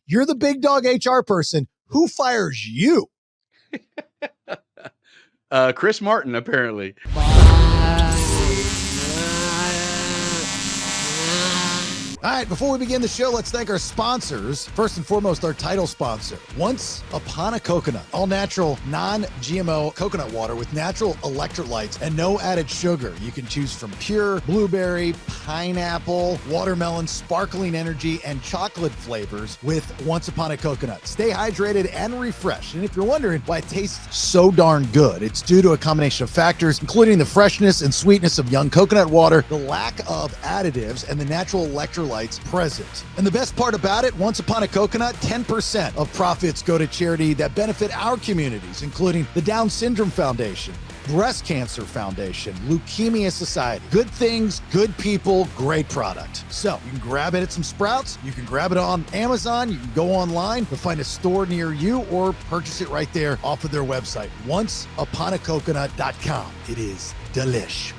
You're the big dog HR person. Who fires you? Chris Martin, apparently. All right, before we begin the show, let's thank our sponsors. First and foremost, our title sponsor, Once Upon a Coconut. All-natural, non-GMO coconut water with natural electrolytes and no added sugar. You can choose from pure blueberry, pineapple, watermelon, sparkling energy, and chocolate flavors with Once Upon a Coconut. Stay hydrated and refreshed. And if you're wondering why it tastes so darn good, it's due to a combination of factors, including the freshness and sweetness of young coconut water, the lack of additives, and the natural electrolytes present. And the best part about it, Once Upon a Coconut, 10% of profits go to charity that benefit our communities, including the Down Syndrome Foundation, Breast Cancer Foundation, Leukemia Society. Good things, good people, great product. So you can grab it at some Sprouts, you can grab it on Amazon, you can go online to find a store near you or purchase it right there off of their website, onceuponacoconut.com. It is delish.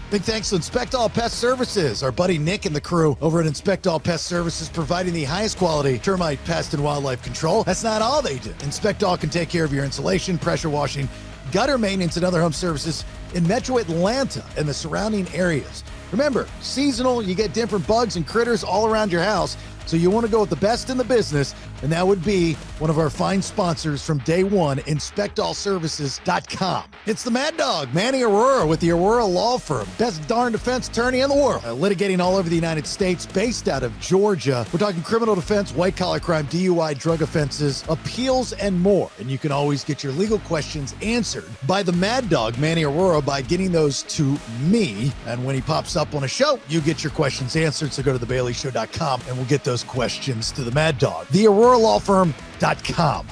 Big thanks to Inspect All Pest Services, our buddy Nick and the crew over at Inspect All Pest Services, providing the highest quality termite, pest, and wildlife control. That's not all they do. Inspect All can take care of your insulation, pressure washing, gutter maintenance, and other home services in Metro Atlanta and the surrounding areas. Remember, seasonal, you get different bugs and critters all around your house, so you want to go with the best in the business, and that would be one of our fine sponsors from day one, InspectAllServices.com. It's the Mad Dog, Manny Aurora, with the Aurora Law Firm, best darn defense attorney in the world, litigating all over the United States, based out of Georgia. We're talking criminal defense, white-collar crime, DUI, drug offenses, appeals, and more. And you can always get your legal questions answered by the Mad Dog, Manny Aurora, by getting those to me. And when he pops up on a show, you get your questions answered. So go to thebaileyshow.com and we'll get those questions to the Mad Dog. The Aurora Law Firm.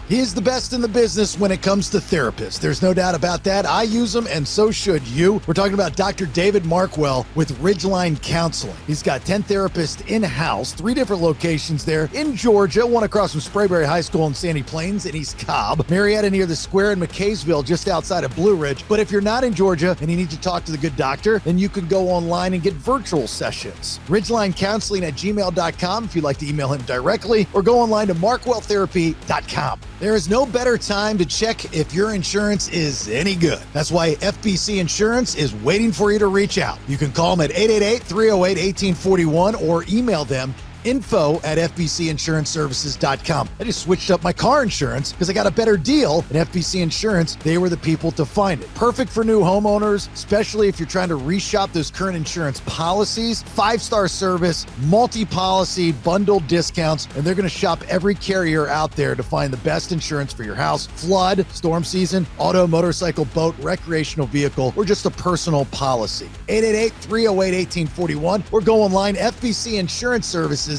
He is the best in the business when it comes to therapists. There's no doubt about that. I use them, and so should you. We're talking about Dr. David Markwell with Ridgeline Counseling. He's got 10 therapists in-house, 3 different locations there in Georgia, one across from Sprayberry High School in Sandy Plains in East Cobb, Marietta near the Square in McKaysville, just outside of Blue Ridge. But if you're not in Georgia and you need to talk to the good doctor, then you can go online and get virtual sessions. RidgelineCounseling@gmail.com if you'd like to email him directly, or go online to markwelltherapy.com. There is no better time to check if your insurance is any good. That's why FBC Insurance is waiting for you to reach out. You can call them at 888-308-1841 or email them info@fbcinsuranceservices.com. I just switched up my car insurance because I got a better deal at FBC Insurance. They were the people to find it. Perfect for new homeowners, especially if you're trying to reshop those current insurance policies. 5-star service, multi-policy, bundled discounts, and they're going to shop every carrier out there to find the best insurance for your house, flood, storm season, auto, motorcycle, boat, recreational vehicle, or just a personal policy. 888-308-1841 or go online, FBCInsuranceServices.com.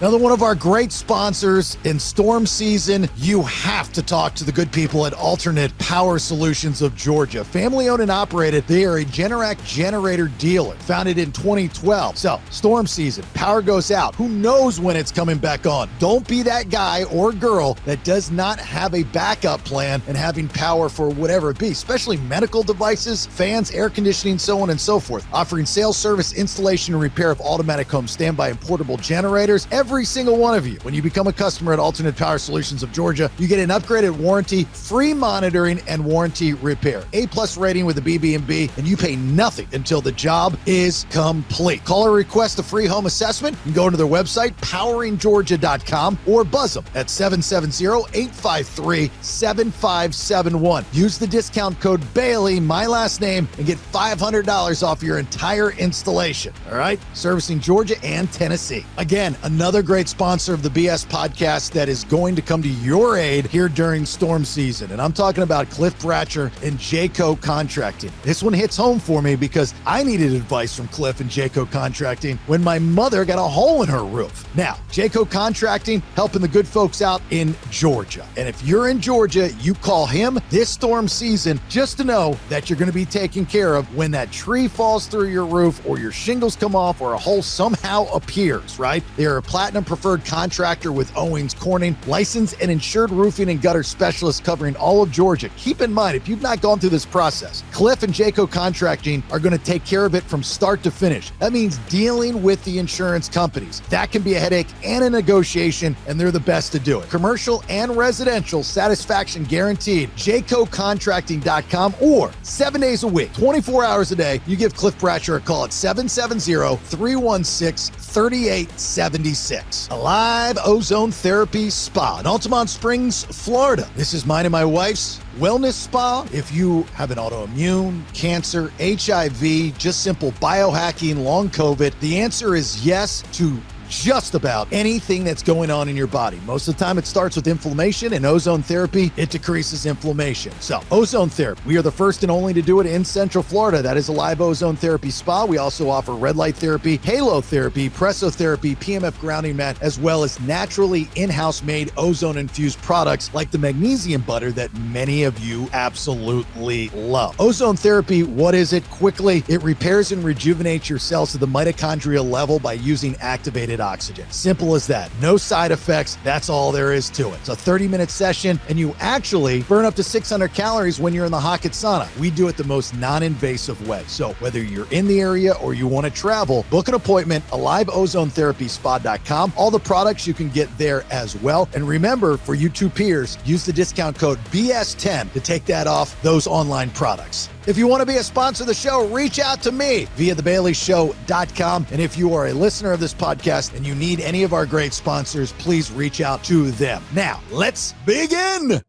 Another one of our great sponsors in storm season. You have to talk to the good people at Alternate Power Solutions of Georgia. Family owned and operated. They are a Generac generator dealer, founded in 2012. So storm season, power goes out. Who knows when it's coming back on? Don't be that guy or girl that does not have a backup plan and having power for whatever it be, especially medical devices, fans, air conditioning, so on and so forth. Offering sales, service, installation, and repair of automatic home standby and portable generators, every single one of you. When you become a customer at Alternate Power Solutions of Georgia, you get an upgraded warranty, free monitoring, and warranty repair. A+ rating with the BB&B, and you pay nothing until the job is complete. Call or request a free home assessment. You can go to their website, poweringgeorgia.com, or buzz them at 770-853-7571. Use the discount code Bailey, my last name, and get $500 off your entire installation. All right? Servicing Georgia and Tennessee. Again, another great sponsor of the BS podcast that is going to come to your aid here during storm season. And I'm talking about Cliff Bratcher and Jayco Contracting. This one hits home for me because I needed advice from Cliff and Jayco Contracting when my mother got a hole in her roof. Now, Jayco Contracting helping the good folks out in Georgia. And if you're in Georgia, you call him this storm season just to know that you're going to be taken care of when that tree falls through your roof or your shingles come off or a hole somehow appears. yours, right? They are a platinum preferred contractor with Owens Corning, licensed and insured roofing and gutter specialists covering all of Georgia. Keep in mind, if you've not gone through this process, Cliff and Jayco Contracting are going to take care of it from start to finish. That means dealing with the insurance companies. That can be a headache and a negotiation, and they're the best to do it. Commercial and residential satisfaction guaranteed. JaycoContracting.com, or 7 days a week, 24 hours a day. You give Cliff Bratcher a call at 770-316-3876. Alive Ozone Therapy Spa in Altamont Springs, Florida. This is mine and my wife's wellness spa. If you have an autoimmune, cancer, HIV, just simple biohacking, long COVID, the answer is yes to just about anything that's going on in your body. Most of the time it starts with inflammation, and ozone therapy, it decreases inflammation. So ozone therapy, we are the first and only to do it in Central Florida. That is Alive Ozone Therapy Spa. We also offer red light therapy, halo therapy, pressotherapy, PMF grounding mat, as well as naturally in-house made ozone infused products like the magnesium butter that many of you absolutely love. Ozone therapy, what is it? Quickly, it repairs and rejuvenates your cells to the mitochondrial level by using activated oxygen. Simple as that. No side effects. That's all there is to it. It's a 30-minute session, and you actually burn up to 600 calories when you're in the Hocket sauna. We do it the most non-invasive way. So whether you're in the area or you want to travel, book an appointment, AliveOzoneTherapySpa.com. All the products you can get there as well. And remember, for you two peers, use the discount code BS10 to take that off those online products. If you want to be a sponsor of the show, reach out to me via thebaileyshow.com. And if you are a listener of this podcast and you need any of our great sponsors, please reach out to them. Now, let's begin.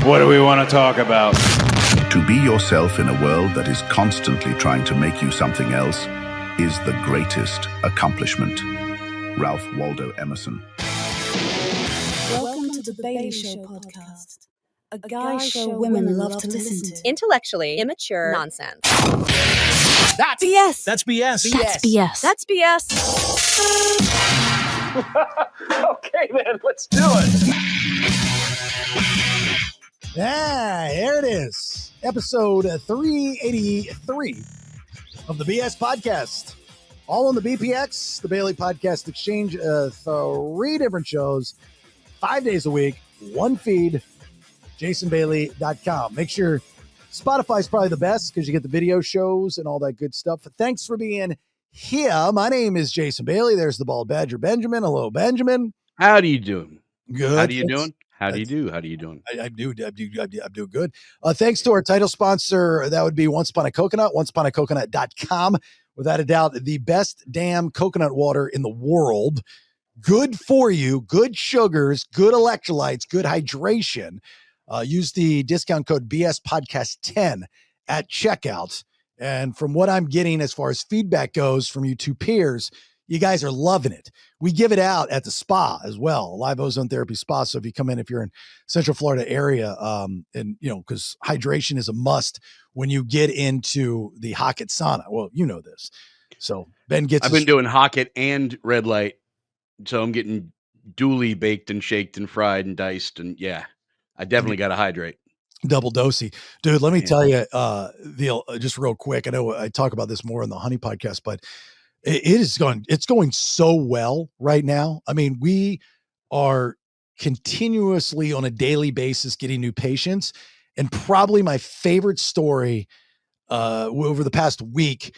What do we want to talk about? To be yourself in a world that is constantly trying to make you something else is the greatest accomplishment. Ralph Waldo Emerson. Welcome to the Bailey Show podcast. A guy show women love to listen to. Intellectually immature nonsense. That's BS. That's BS. That's BS. That's BS. Okay, then, let's do it. Here it is. Episode 383 of the BS Podcast. All on the BPX, the Bailey Podcast Exchange. 3 different shows, 5 days a week, one feed. JasonBailey.com. Make sure Spotify's probably the best because you get the video shows and all that good stuff. Thanks for being here. My name is Jason Bailey. There's the Bald Badger Benjamin. Hello, Benjamin. How do you doing? Good. How do you doing? How do you do? How do you doing? I'm doing good. Thanks to our title sponsor. That would be Once Upon a Coconut, onceuponacoconut.com. Without a doubt, the best damn coconut water in the world. Good for you, good sugars, good electrolytes, good hydration. Use the discount code BS Podcast 10 at checkout. And from what I'm getting as far as feedback goes from you two peers, you guys are loving it. We give it out at the spa as well, Live Ozone Therapy Spa. So if you come in, if you're in Central Florida area, and you know, because hydration is a must when you get into the Hocket sauna. Well, you know this. So Ben gets. I've been doing Hocket and red light, so I'm getting duly baked and shaked and fried and diced, and yeah. I definitely got to hydrate. Double dosey. Dude, let me tell you, just real quick. I know I talk about this more in the Honey podcast, but it's going so well right now. I mean, we are continuously on a daily basis getting new patients. And probably my favorite story over the past week,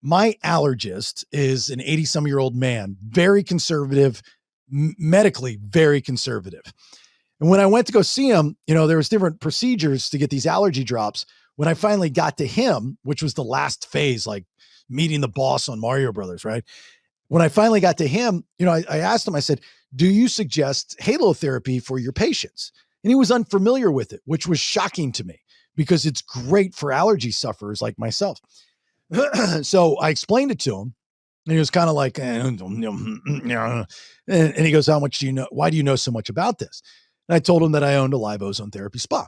my allergist is an 80-some-year-old man, very conservative, medically very conservative. And when I went to go see him, you know, there was different procedures to get these allergy drops. When I finally got to him, which was the last phase, like meeting the boss on Mario Brothers, right? When I finally got to him, you know, I asked him, I said, do you suggest halo therapy for your patients? And he was unfamiliar with it, which was shocking to me because it's great for allergy sufferers like myself. So I explained it to him. And he was kind of like, and he goes, how much do you know? Why do you know so much about this? And I told him that I owned a Live Ozone Therapy Spa.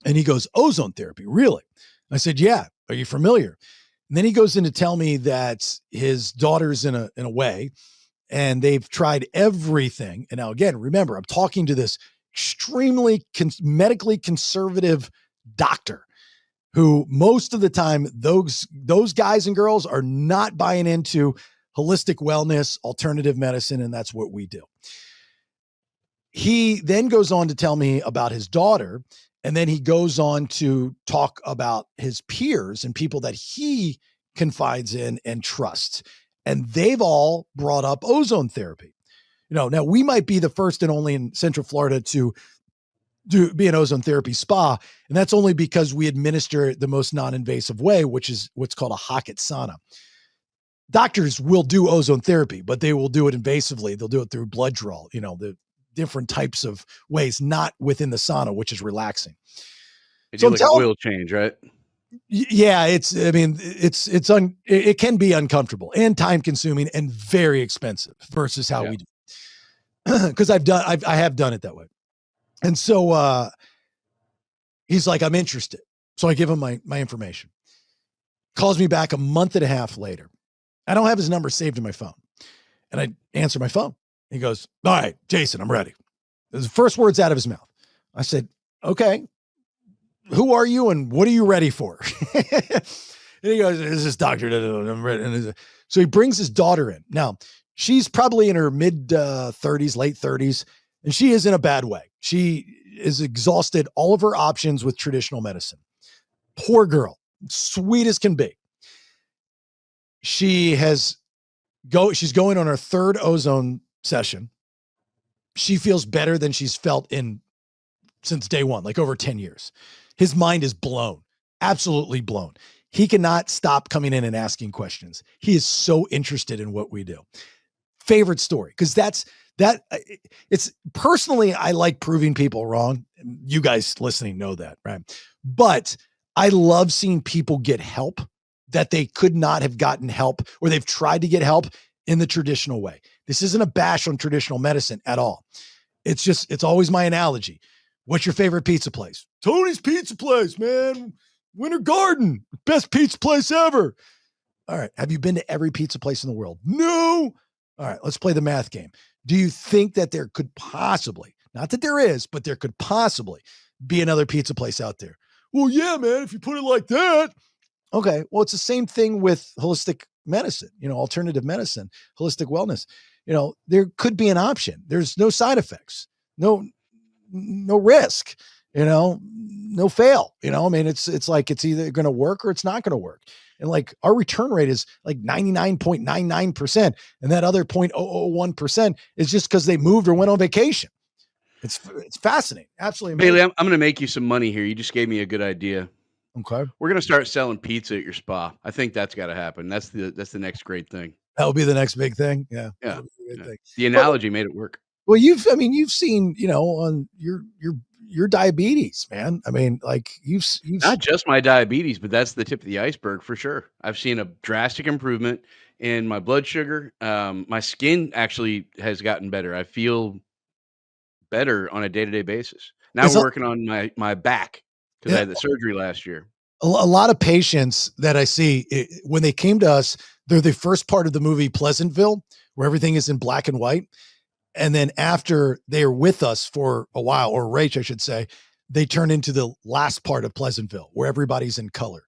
And he goes, ozone therapy, really? I said, yeah. Are you familiar? And then he goes in to tell me that his daughter's in a way, and they've tried everything. And now, again, remember, I'm talking to this extremely medically conservative doctor who most of the time, those guys and girls are not buying into holistic wellness, alternative medicine, and that's what we do. He then goes on to tell me about his daughter, and then he goes on to talk about his peers and people that he confides in and trusts. And they've all brought up ozone therapy. Now we might be the first and only in Central Florida to be an ozone therapy spa. And that's only because we administer it the most non-invasive way, which is what's called a Hocket sauna. Doctors will do ozone therapy, but they will do it invasively. They'll do it through blood draw, the different types of ways, not within the sauna, which is relaxing. They do like an oil change, right? Yeah, it can be uncomfortable and time consuming and very expensive versus how we do. Because I have done it that way. And so he's like, I'm interested. So I give him my information. Calls me back a month and a half later. I don't have his number saved in my phone. And I answer my phone. He goes, all right, Jason, I'm ready. The first words out of his mouth. I said, okay, who are you and what are you ready for? And he goes, is this doctor? I'm ready. So he brings his daughter in. Now, she's probably in her mid 30s, late 30s, and she is in a bad way. She is exhausted all of her options with traditional medicine. Poor girl, sweet as can be. She's going on her third ozone session. She feels better than she's felt since day one, like over 10 years. His mind is blown, absolutely blown. He cannot stop coming in and asking questions. He is so interested in what we do. Favorite story, because it's personally, I like proving people wrong. You guys listening know that, right? But I love seeing people get help that they could not have gotten help, or they've tried to get help in the traditional way. This isn't a bash on traditional medicine at all. It's always my analogy. What's your favorite pizza place? Tony's Pizza Place, man. Winter Garden, best pizza place ever. All right. Have you been to every pizza place in the world? No. All right. Let's play the math game. Do you think that there could possibly, not that there is, but there could possibly be another pizza place out there? Well, yeah, man, if you put it like that. Okay. Well, it's the same thing with holistic medicine, alternative medicine, holistic wellness. There could be an option. There's no side effects, no risk, no fail, it's like, it's either going to work or it's not going to work. And like our return rate is like 99.99%. And that other 0.001% is just because they moved or went on vacation. It's fascinating. Absolutely amazing. Bailey, I'm going to make you some money here. You just gave me a good idea. Okay. We're going to start selling pizza at your spa. I think that's got to happen. That's the next great thing. That will be the next big thing. Yeah. Yeah. Thing. The analogy made it work. Well, you've seen, on your diabetes, man. I mean, like you've not just my diabetes, but that's the tip of the iceberg for sure. I've seen a drastic improvement in my blood sugar. My skin actually has gotten better. I feel better on a day-to-day basis. Now we're working on my back because I had the surgery last year. A lot of patients that I see, when they came to us, they're the first part of the movie Pleasantville, where everything is in black and white. And then after they are with us for a while, or Rach, I should say, they turn into the last part of Pleasantville, where everybody's in color.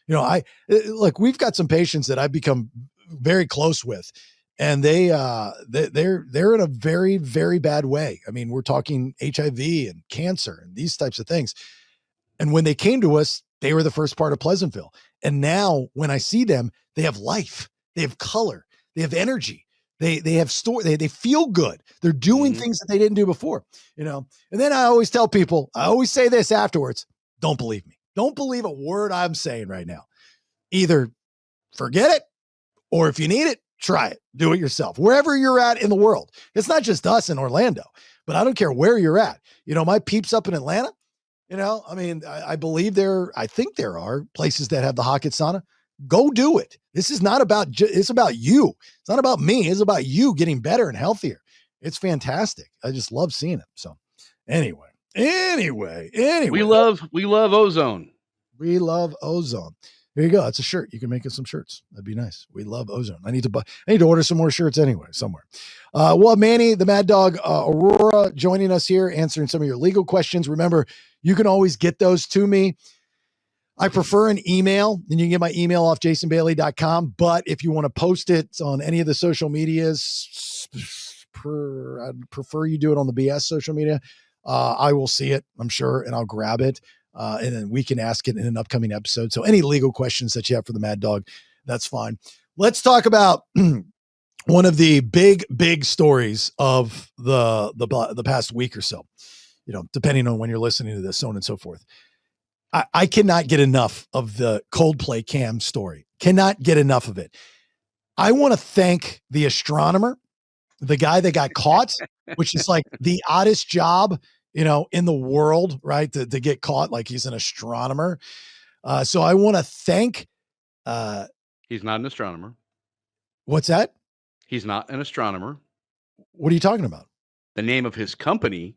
We've got some patients that I've become very close with, and they're in a very, very bad way. I mean, we're talking HIV and cancer and these types of things. And when they came to us, they were the first part of Pleasantville. And now when I see them, they have life, they have color, they have energy. They have they feel good. They're doing things that they didn't do before, And then I always tell people, I always say this afterwards, don't believe me. Don't believe a word I'm saying right now. Either forget it, or if you need it, try it. Do it yourself. Wherever you're at in the world. It's not just us in Orlando, but I don't care where you're at. My peeps up in Atlanta, I believe I think there are places that have the Hocket sauna. Go do it. This is not about, it's about you. It's not about me. It's about you getting better and healthier. It's fantastic. I just love seeing it. So anyway, we love ozone. We love ozone. There you go. That's a shirt. You can make us some shirts. That'd be nice. We love ozone. I need to order some more shirts anyway, somewhere. We'll have Manny, the Mad Dog, Aurora joining us here, answering some of your legal questions. Remember, you can always get those to me I prefer an email, and you can get my email off jasonbailey.com. But if you want to post it on any of the social medias, I'd prefer you do it on the BS social media. I will see it, I'm sure, and I'll grab it. And then we can ask it in an upcoming episode. So any legal questions that you have for the Mad Dog, that's fine. Let's talk about one of the big stories of the past week or so, depending on when you're listening to this, so on and so forth. I cannot get enough of the Coldplay Cam story. Cannot get enough of it. I want to thank the astronomer, the guy that got caught, which is like the oddest job, in the world, right? To get caught like he's an astronomer. So I want to thank. He's not an astronomer. What's that? He's not an astronomer. What are you talking about? The name of his company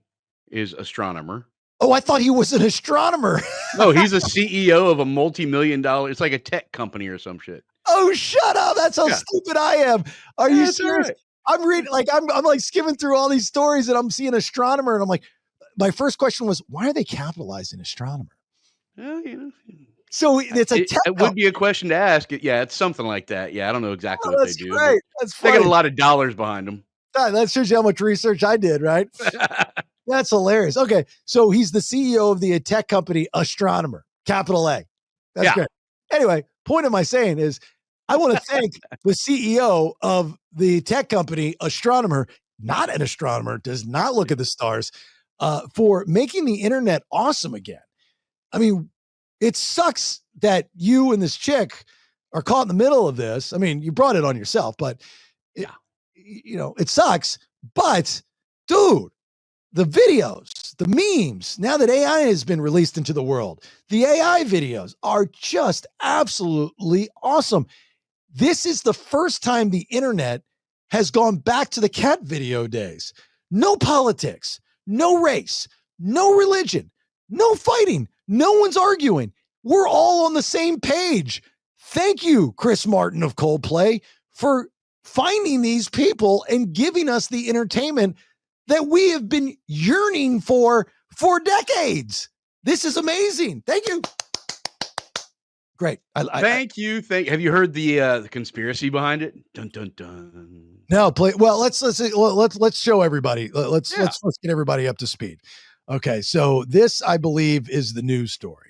is Astronomer. Oh, I thought he was an astronomer. No, he's a CEO of a multi-million-dollar. It's like a tech company or some shit. Oh, shut up! That's how stupid I am. Are you serious? Right. I'm reading, like I'm like skimming through all these stories, and I'm seeing astronomer, and I'm like, my first question was, why are they capitalizing astronomer? Well, So it's a tech. It would be a question to ask. Yeah, it's something like that. Yeah, I don't know exactly what they do. Great. That's They funny. got a lot of dollars behind them. That shows you how much research I did, right? That's hilarious. Okay, so he's the CEO of the tech company Astronomer, capital A. That's great. Anyway, point of my saying is, I want to thank the CEO of the tech company Astronomer, not an astronomer, does not look at the stars, for making the internet awesome again. I mean, it sucks that you and this chick are caught in the middle of this. I mean, you brought it on yourself, but it sucks. But dude, the videos, the memes, now that AI has been released into the world, the AI videos are just absolutely awesome. This is the first time the internet has gone back to the cat video days. No politics, no race, no religion, no fighting. No one's arguing. We're all on the same page. Thank you, Chris Martin of Coldplay, for finding these people and giving us the entertainment that we have been yearning for decades. This is amazing. Thank you. Great. Thank you. Have you heard the conspiracy behind it? Dun dun dun. No, play. Well, let's show everybody. Let's get everybody up to speed. Okay, so this, I believe, is the news story.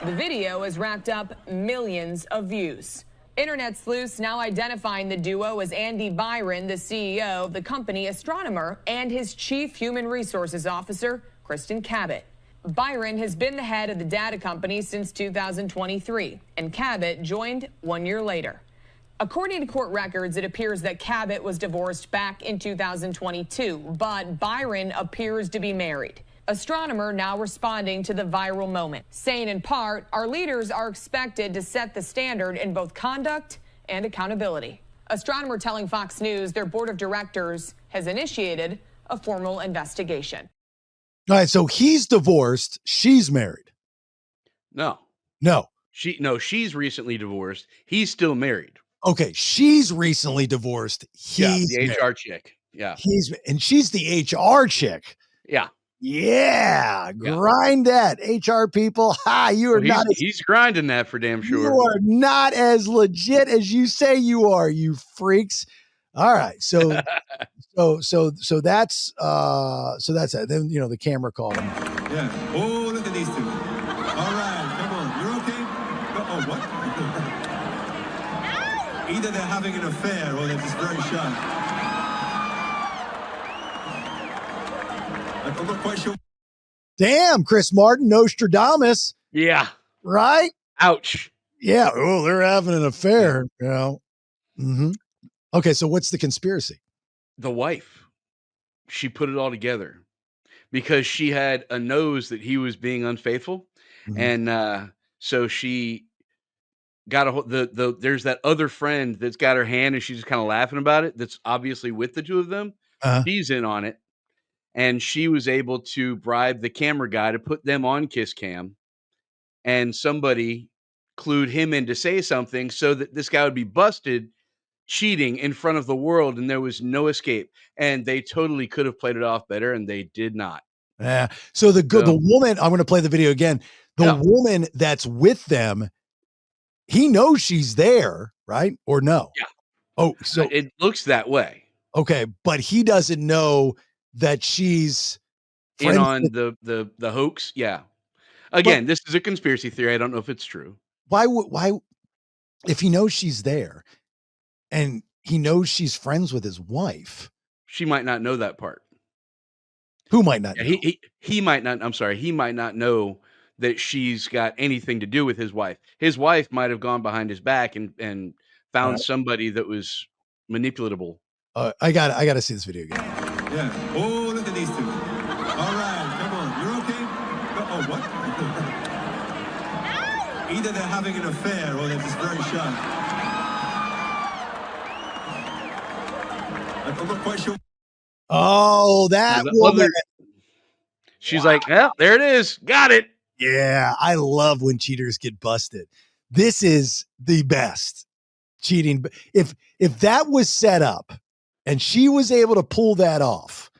The video has racked up millions of views. Internet sleuths now identifying the duo as Andy Byron, the CEO of the company Astronomer, and his chief human resources officer, Kristen Cabot. Byron has been the head of the data company since 2023, and Cabot joined 1 year later. According to court records, it appears that Cabot was divorced back in 2022, but Byron appears to be married. Astronomer now responding to the viral moment, saying in part, our leaders are expected to set the standard in both conduct and accountability. Astronomer telling Fox News their board of directors has initiated a formal investigation. All right, so he's divorced. She's married. No. She's recently divorced. He's still married. Okay, she's recently divorced. He's the HR married. chick. Yeah. And she's the HR chick. Yeah. Yeah, grind that, HR people. You are not. He's grinding that for damn sure. You are not as legit as you say you are, you freaks. All right, so that's it. Then the camera called him. Yeah. Oh, look at these two. All right, come on. You're okay? Oh, what? Either they're having an affair or they're just very shy. I'm not quite sure. Damn, Chris Martin, Nostradamus. Yeah. Right? Ouch. Yeah. Oh, they're having an affair. Mm-hmm. Okay, so what's the conspiracy? The wife. She put it all together because she had a nose that he was being unfaithful. Mm-hmm. And so she got there's that other friend that's got her hand and she's just kind of laughing about it. That's obviously with the two of them. He's in on it. And she was able to bribe the camera guy to put them on Kiss Cam. And somebody clued him in to say something so that this guy would be busted cheating in front of the world, and there was no escape. And they totally could have played it off better, and they did not. Yeah. So the So, woman, I'm going to play the video again. The yeah. woman that's with them, he knows she's there, right? Or no? Yeah. Oh, so It looks that way. okay, but he doesn't know that she's In friends on with, the hoax. Yeah. Again, this is a conspiracy theory. I don't know if it's true. why if he knows she's there and he knows she's friends with his wife, She might not know that part. who might not Yeah, know? he might not. I'm sorry. He might not know that she's got anything to do with his wife. His wife might have gone behind his back and found somebody that was manipulatable. I got to see this video again. Yeah. Oh, look at these two. All right, come on. You're okay? Oh, what? Either they're having an affair or they're just very shy. I'm not quite sure. Oh, that woman. She's like, "Yeah, there it is. Got it." Yeah, I love when cheaters get busted. This is the best cheating. If that was set up and she was able to pull that off,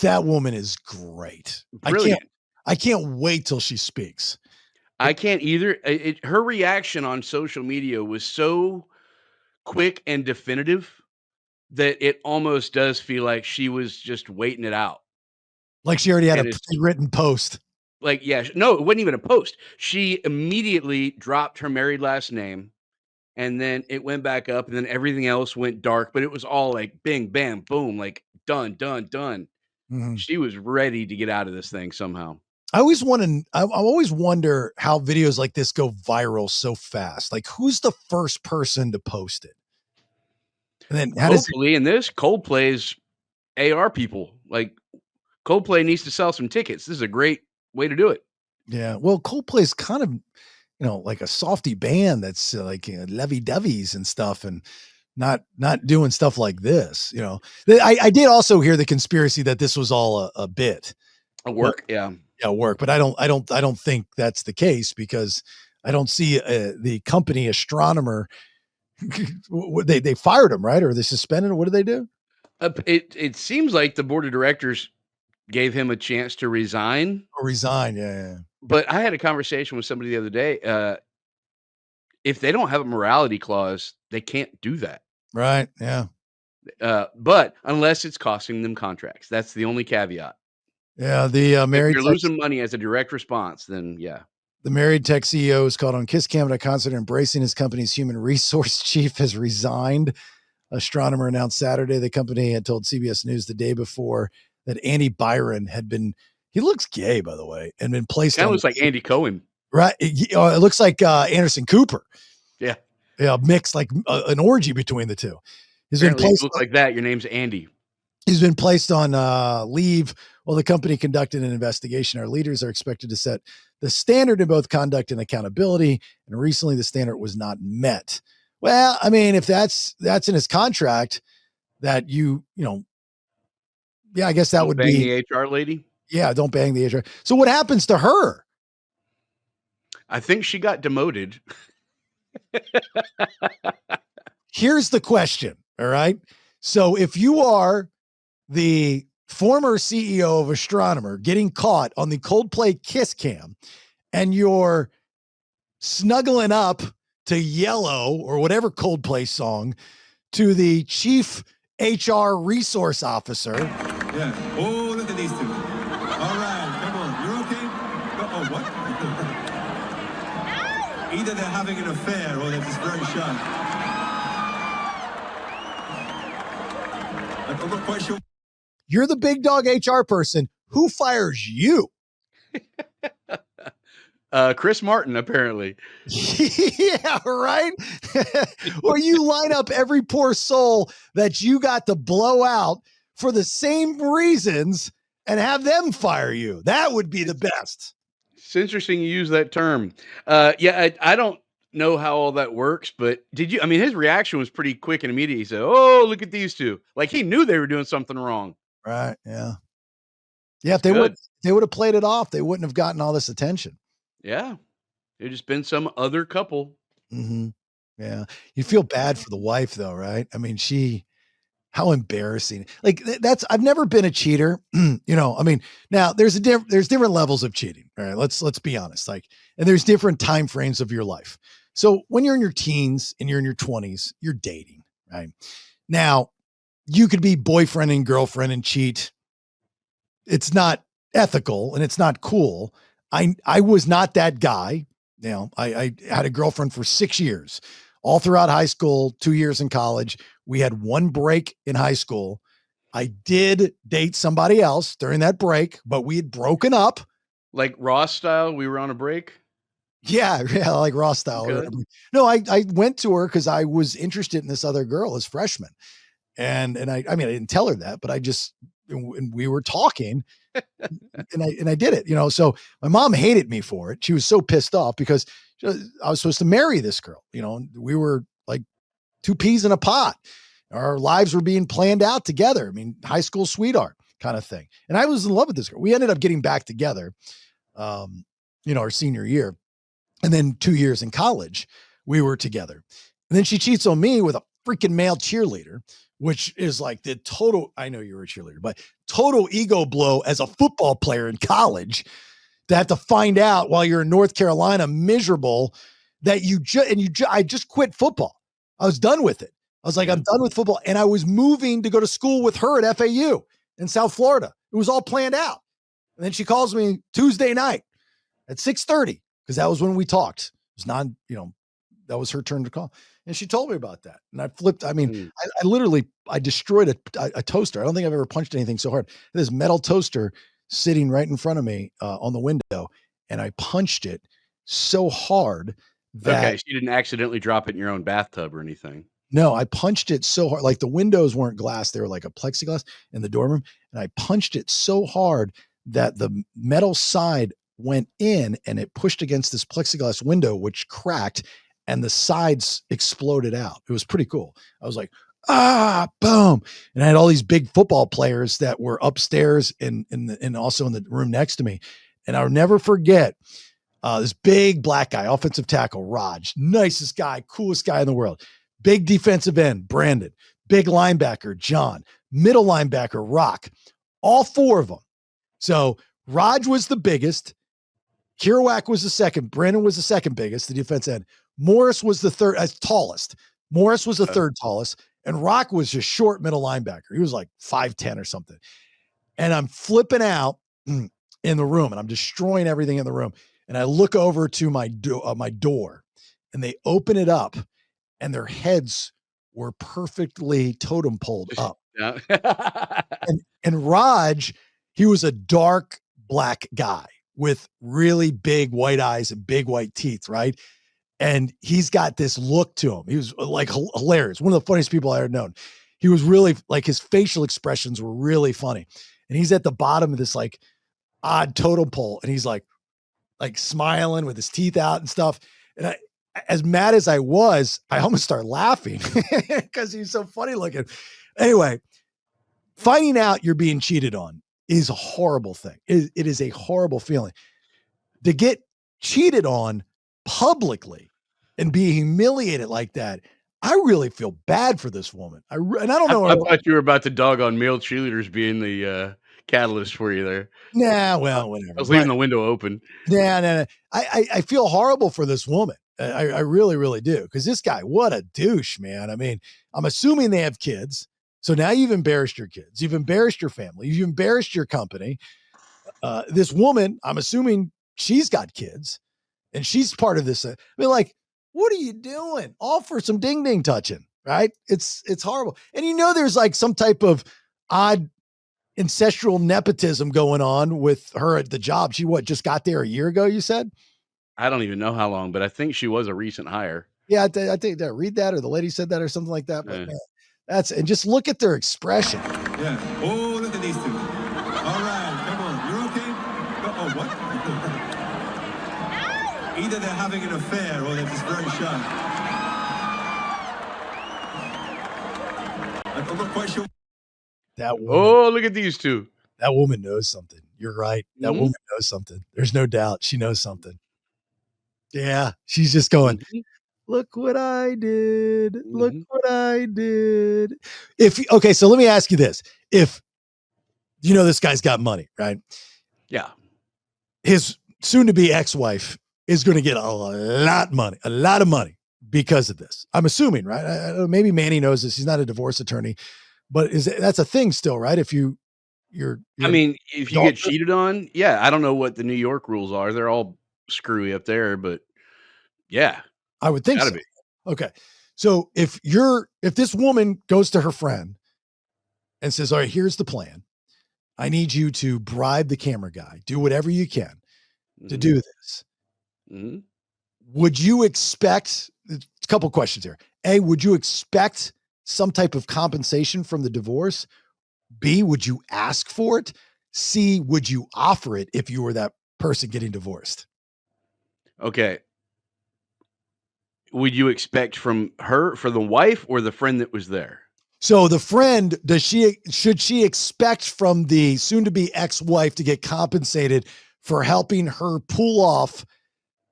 that woman is great. Brilliant. I can't wait till she speaks. I can't either. Her reaction on social media was so quick and definitive that it almost does feel like she was just waiting it out. Like she already had And a it's pre-written post. like, yeah, no, it wasn't even a post. She immediately dropped her married last name, and then it went back up, and then everything else went dark, but it was all like bing, bam, boom, like done, done, done. Mhm. She was ready to get out of this thing somehow. I always wonder how videos like this go viral so fast. Like, who's the first person to post it? And then how does it, Hopefully, in this, Coldplay's AR people. Like, Coldplay needs to sell some tickets. This is a great way to do it. yeah. Well, Coldplay's kind of, like a softy band that's like lovey-doveys and stuff, and not doing stuff like this. I did also hear the conspiracy that this was all a bit, A work, yeah. work, but I don't think that's the case, because I don't see the company Astronomer. They fired him, right? Or they suspended him? What did they do? It seems like the board of directors gave him a chance to resign. Or resign? Yeah. But I had a conversation with somebody the other day. If they don't have a morality clause, they can't do that. Right. Yeah. But unless it's costing them contracts, that's the only caveat. Yeah. The If married you're losing money as a direct response, then yeah. The married tech CEO is called on Kisscam at a concert embracing his company's human resource chief has resigned. Astronomer announced Saturday the company had told CBS News the day before that Andy Byron had been, he looks gay, by the way, and been placed Kind on. of looks like Andy Cohen. Right. It looks like Anderson Cooper. Yeah. Yeah. Mixed, like an orgy between the two. Apparently, if you look like that, your name's Andy. He's been placed on leave while the company conducted an investigation. Our leaders are expected to set the standard in both conduct and accountability. And recently the standard was not met. Well, I mean, if that's in his contract that yeah, I guess that would Bang be the HR lady. Yeah. Don't bang the HR. So what happens to her? I think she got demoted. Here's the question. All right. So if you are the former CEO of Astronomer getting caught on the Coldplay Kiss Cam and you're snuggling up to Yellow or whatever Coldplay song to the chief HR resource officer. Yeah. Oh, look at these two. All right, come on. You're okay? Oh, what? Either they're having an affair or they're just very shy. I'm not quite sure. You're the big dog HR person. Who fires you? Chris Martin, apparently. Yeah, right. Or you line up every poor soul that you got to blow out for the same reasons and have them fire you. That would be the best. It's interesting you use that term. Yeah, I don't know how all that works, but I mean, his reaction was pretty quick and immediate. He said, "Oh, look at these two." Like he knew they were doing something wrong. Right. Yeah. Yeah. If they would have played it off, they wouldn't have gotten all this attention. Yeah. It just been some other couple. Mm-hmm. Yeah. You feel bad for the wife though, right? I mean, how embarrassing. Like that's, I've never been a cheater. I mean, now there's different levels of cheating. All right. Let's be honest. Like, and there's different time frames of your life. So when you're in your teens and you're in your 20s, you're dating, right? Now you could be boyfriend and girlfriend and cheat. It's not ethical and it's not cool. I was not that guy. I had a girlfriend for 6 years, all throughout high school, 2 years in college. We had one break in high school. I did date somebody else during that break, but we had broken up. Like Ross style, we were on a break. Yeah, like Ross style. Okay. No, I went to her because I was interested in this other girl as freshman. And I mean, I didn't tell her that, but and we were talking and I did it, so my mom hated me for it. She was so pissed off because I was supposed to marry this girl, we were like two peas in a pot. Our lives were being planned out together. I mean, high school sweetheart kind of thing. And I was in love with this girl. We ended up getting back together, our senior year. And then 2 years in college, we were together. And then she cheats on me with a freaking male cheerleader, which is like the total, I know you were a cheerleader, but total ego blow as a football player in college to have to find out while you're in North Carolina, miserable, that I just quit football. I was done with it. I was like, I'm done with football. And I was moving to go to school with her at FAU in South Florida. It was all planned out. And then she calls me Tuesday night at 6:30 because that was when we talked. It was that was her turn to call. And she told me about that. And I flipped. I mean, I literally destroyed a toaster. I don't think I've ever punched anything so hard. This metal toaster sitting right in front of me on the window. And I punched it so hard that. Okay, so you didn't accidentally drop it in your own bathtub or anything. No, I punched it so hard. Like the windows weren't glass. They were like a plexiglass in the dorm room. And I punched it so hard that the metal side went in and it pushed against this plexiglass window, which cracked and the sides exploded out. It was pretty cool. I was like, boom. And I had all these big football players that were upstairs and also in the room next to me. And I'll never forget this big black guy, offensive tackle, Raj, nicest guy, coolest guy in the world. Big defensive end, Brandon. Big linebacker, John. Middle linebacker, Rock. All four of them. So Raj was the biggest. Kerouac was the second. Brandon was the second biggest, the defense end. Morris was the third, tallest. Morris was the third tallest. And Rock was just short middle linebacker. He was like 5'10" or something. And I'm flipping out in the room and I'm destroying everything in the room. And I look over to my door and they open it up and their heads were perfectly totem poled up. and Raj, he was a dark black guy with really big white eyes and big white teeth, right? And he's got this look to him. He was like hilarious. One of the funniest people I ever known. He was really like, his facial expressions were really funny. And he's at the bottom of this like odd totem pole. And he's like smiling with his teeth out and stuff. And as mad as I was, I almost started laughing because he's so funny looking. Anyway, finding out you're being cheated on is a horrible thing. It is a horrible feeling. To get cheated on publicly and be humiliated like that, I really feel bad for this woman. I don't know. I thought you were about to dog on male cheerleaders being the catalyst for you there. Nah, well, whatever. I was leaving the window open. Yeah. I feel horrible for this woman. I really, really do. Because this guy, what a douche, man. I mean, I'm assuming they have kids. So now you've embarrassed your kids. You've embarrassed your family. You've embarrassed your company. This woman, I'm assuming she's got kids and she's part of this. I mean, like, what are you doing? All for some ding ding touching, right? It's horrible. And there's like some type of odd ancestral nepotism going on with her at the job. She just got there a year ago, you said? I don't even know how long, but I think she was a recent hire. Yeah, I think that read that or the lady said that or something like that. But man, and just look at their expression. Yeah. Oh, look at these two. All right, come on. You're okay? Oh, what? Either they're having an affair or they're just very shy. I'm not quite sure. That woman, oh, look at these two. That woman knows something. You're right. That woman knows something. There's no doubt she knows something. Yeah. She's just going, Mhm, look what I did. Look mhm. what I did. Okay, so let me ask you this. If you know this guy's got money, right? Yeah. His soon to be ex-wife is going to get a lot of money because of this. I'm assuming, right? I don't know, maybe Manny knows this. He's not a divorce attorney, but that's a thing still, right? If you're I you're mean, if you get adulterous, cheated on, yeah, I don't know what the New York rules are. They're all screwy up there, but yeah, I would think gotta so. be. Okay. So if this woman goes to her friend and says, "All right, here's the plan. I need you to bribe the camera guy. Do whatever you can to Mhm, do this." mhm. Would you expect a couple questions here? A, would you expect some type of compensation from the divorce? B, would you ask for it? C, would you offer it if you were that person getting divorced? Okay. Would you expect from her for the wife or the friend that was there? So the friend, should she expect from the soon to be ex-wife to get compensated for helping her pull off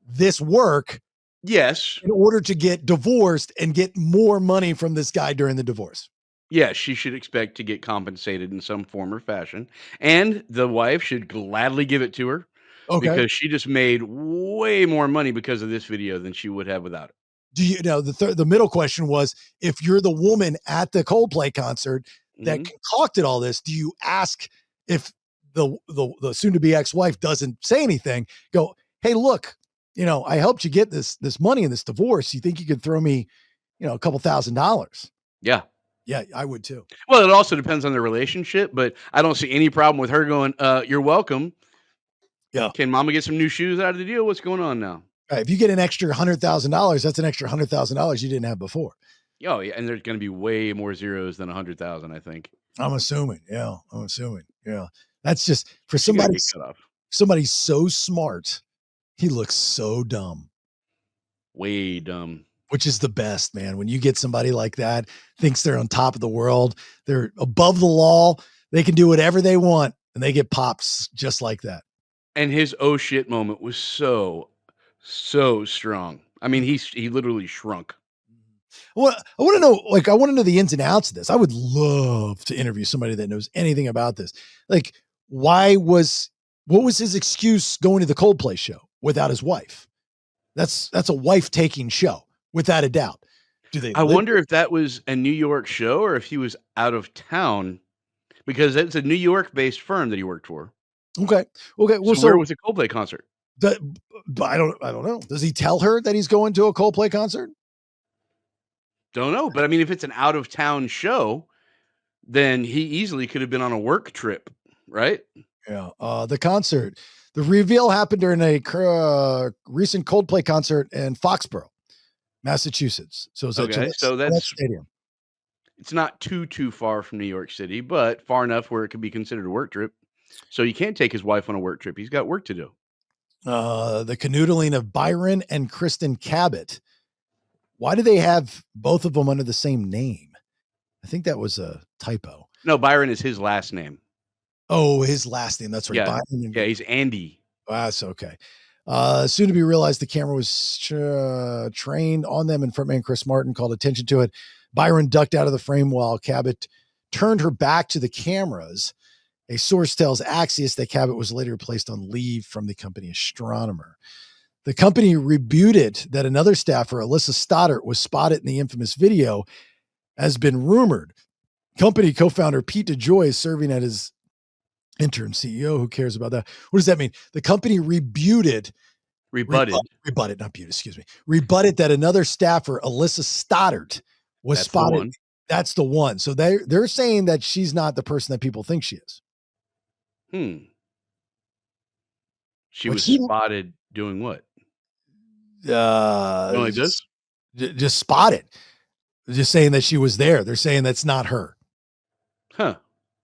this work Yes. in order to get divorced and get more money from this guy during the divorce? Yes, she should expect to get compensated in some form or fashion, and the wife should gladly give it to her Okay. because she just made way more money because of this video than she would have without it. Do you know the middle question was, if you're the woman at the Coldplay concert that Mhm. concocted all this, do you ask if the soon to be ex-wife doesn't say anything, go, "Hey, look, I helped you get this money in this divorce. You think you could throw me, a couple $1,000?" Yeah. Yeah, I would too. Well, it also depends on the relationship, but I don't see any problem with her going, "You're welcome. Yeah. Can mama get some new shoes out of the deal? What's going on now?" Right, if you get an extra $100,000, that's an extra $100,000 you didn't have before. Oh, yeah, and there's gonna be way more zeros than 100,000, I think. I'm assuming. Yeah, I'm assuming. Yeah. That's just for She gonna get cut off. somebody so smart, he looks so dumb. Way dumb. Which is the best, man. When you get somebody like that, thinks they're on top of the world, they're above the law, they can do whatever they want, and they get pops just like that. And his "oh shit" moment was so, so strong. I mean, he literally shrunk. I want to know, I want to know the ins and outs of this. I would love to interview somebody that knows anything about this. Like, what was his excuse going to the Coldplay show without his wife? That's a wife taking show, without a doubt. Do they I live? wonder if that was a New York show or if he was out of town because it's a New York-based firm that he worked for. Okay. Okay. Well, So where so was the Coldplay concert? the, but I don't know. Does he tell her that he's going to a Coldplay concert? Don't know, but I mean, if it's an out of town show, then he easily could have been on a work trip, right? Yeah. The reveal happened during a recent Coldplay concert in Foxborough, Massachusetts. So it's at Okay, so Gillette that's Stadium. it's not too far from New York City, but far enough where it could be considered a work trip. So you can't take his wife on a work trip. He's got work to do. The canoodling of Byron and Kristen Cabot. Why do they have both of them under the same name? I think that was a typo. No, Byron is his last name. Oh, his last name. That's right. Yeah. Byron and Yeah, he's Andy. That's okay. Soon to be realized the camera was trained on them, and frontman Chris Martin called attention to it. Byron ducked out of the frame while Cabot turned her back to the cameras. A source tells Axios that Cabot was later placed on leave from the company astronomer. The company rebutted that another staffer, Alyssa Stoddart, was spotted in the infamous video, has been rumored. Company co-founder Pete DeJoy is serving as his interim CEO. Who cares about that? What does that mean? The company rebutted, Rebutted. not beauty, excuse me, rebutted that another staffer, Alyssa Stoddart, was That's the spotted. one. That's the one. So they're saying that she's not the person that people think she is. She But was spotted doing what? Going like this? Just spotted. Just saying that she was there. They're saying that's not her. Huh.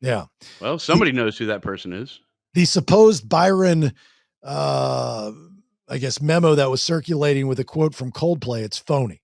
Yeah. Well, somebody knows who that person is. The supposed Byron, I guess, memo that was circulating with a quote from Coldplay, it's phony.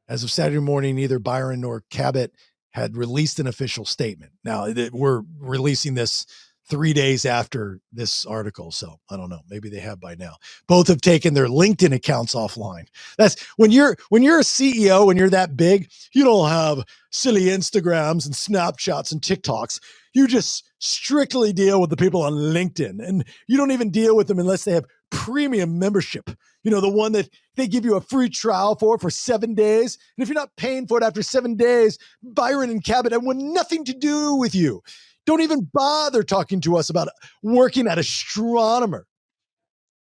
As of Saturday morning, neither Byron nor Cabot had released an official statement. Now, we're releasing this 3 days after this article. So I don't know. Maybe they have by now. Both have taken their LinkedIn accounts offline. That's when you're a CEO, when you're that big, you don't have silly Instagrams and Snapchats and TikToks. You just strictly deal with the people on LinkedIn, and you don't even deal with them unless they have premium membership. You know, the one that they give you a free trial for 7 days. And if you're not paying for it after 7 days, Byron and Cabot have nothing to do with you. Don't even bother talking to us about working at Astronomer.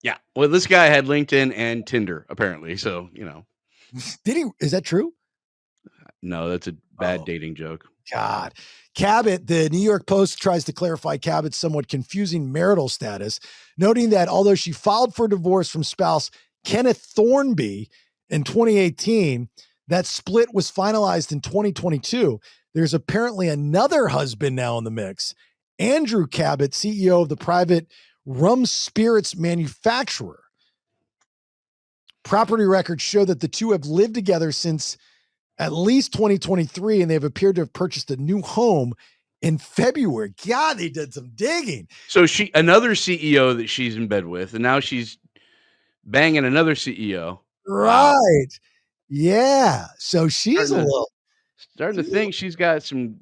Yeah. Well, this guy had LinkedIn and Tinder, apparently. So, you know. Did he? Is that true? No, that's a bad dating joke. God. Cabot, the New York Post tries to clarify Cabot's somewhat confusing marital status, noting that although she filed for divorce from spouse Kenneth Thornby in 2018, that split was finalized in 2022. There's apparently another husband now in the mix. Andrew Cabot, CEO of the private rum spirits manufacturer. Property records show that the two have lived together since at least 2023, and they've appeared to have purchased a new home in February. God, they did some digging. So another CEO that she's in bed with, and now she's banging another CEO. Right. Wow. Yeah. So she's starting to think she's got some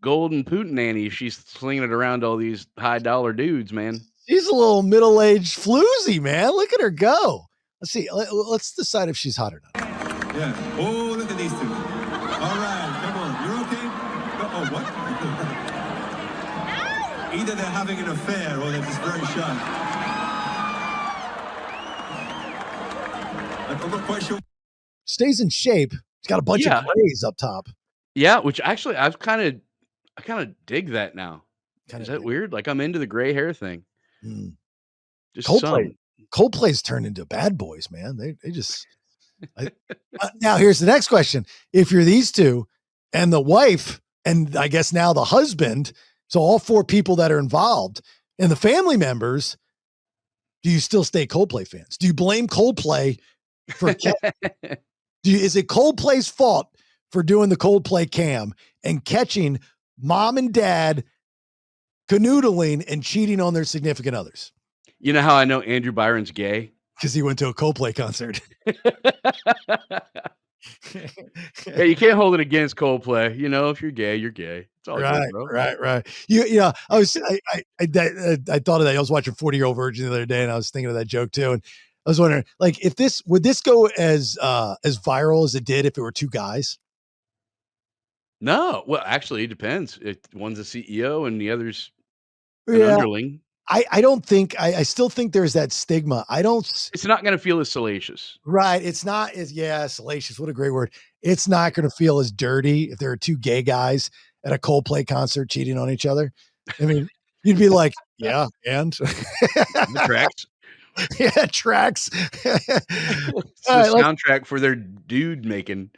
golden Putin she's slinging it around all these high dollar dudes, man. She's a little middle-aged floozy, man. Look at her go. Let's see. Let's decide if she's hot or not. Yeah. Oh, look at these two. All right, come on. You're okay? Oh, what? Either they're having an affair or they're just very shy. I'm not quite sure. Stays in shape. She's got a bunch of grays up top. Yeah, which actually I kind of dig that now. Is that weird? Like I'm into the gray hair thing. Just Coldplay's turned into bad boys, man. They just now here's the next question. If you're these two and the wife, and I guess now the husband, so all four people that are involved and the family members, do you still stay Coldplay fans? Do you blame Coldplay for is it Coldplay's fault for doing the Coldplay cam and catching mom and dad canoodling and cheating on their significant others? You know how I know Andrew Byron's gay? Because he went to a Coldplay concert. Yeah, you can't hold it against Coldplay. You know, if you're gay, you're gay. It's all right, good, bro. Right. You know, I thought of that. I was watching 40-Year-Old Virgin the other day, and I was thinking of that joke too. And I was wondering, like, would this go as viral as it did if it were two guys? No, well, actually, it depends. If one's a CEO and the other's an underling. I don't think I still think there's that stigma. It's not going to feel as salacious. Right. It's not as salacious. What a great word. It's not going to feel as dirty if there are two gay guys at a Coldplay concert cheating on each other. I mean, you'd be like, yeah, and the tracks. Yeah, tracks. It's the soundtrack for their dude making.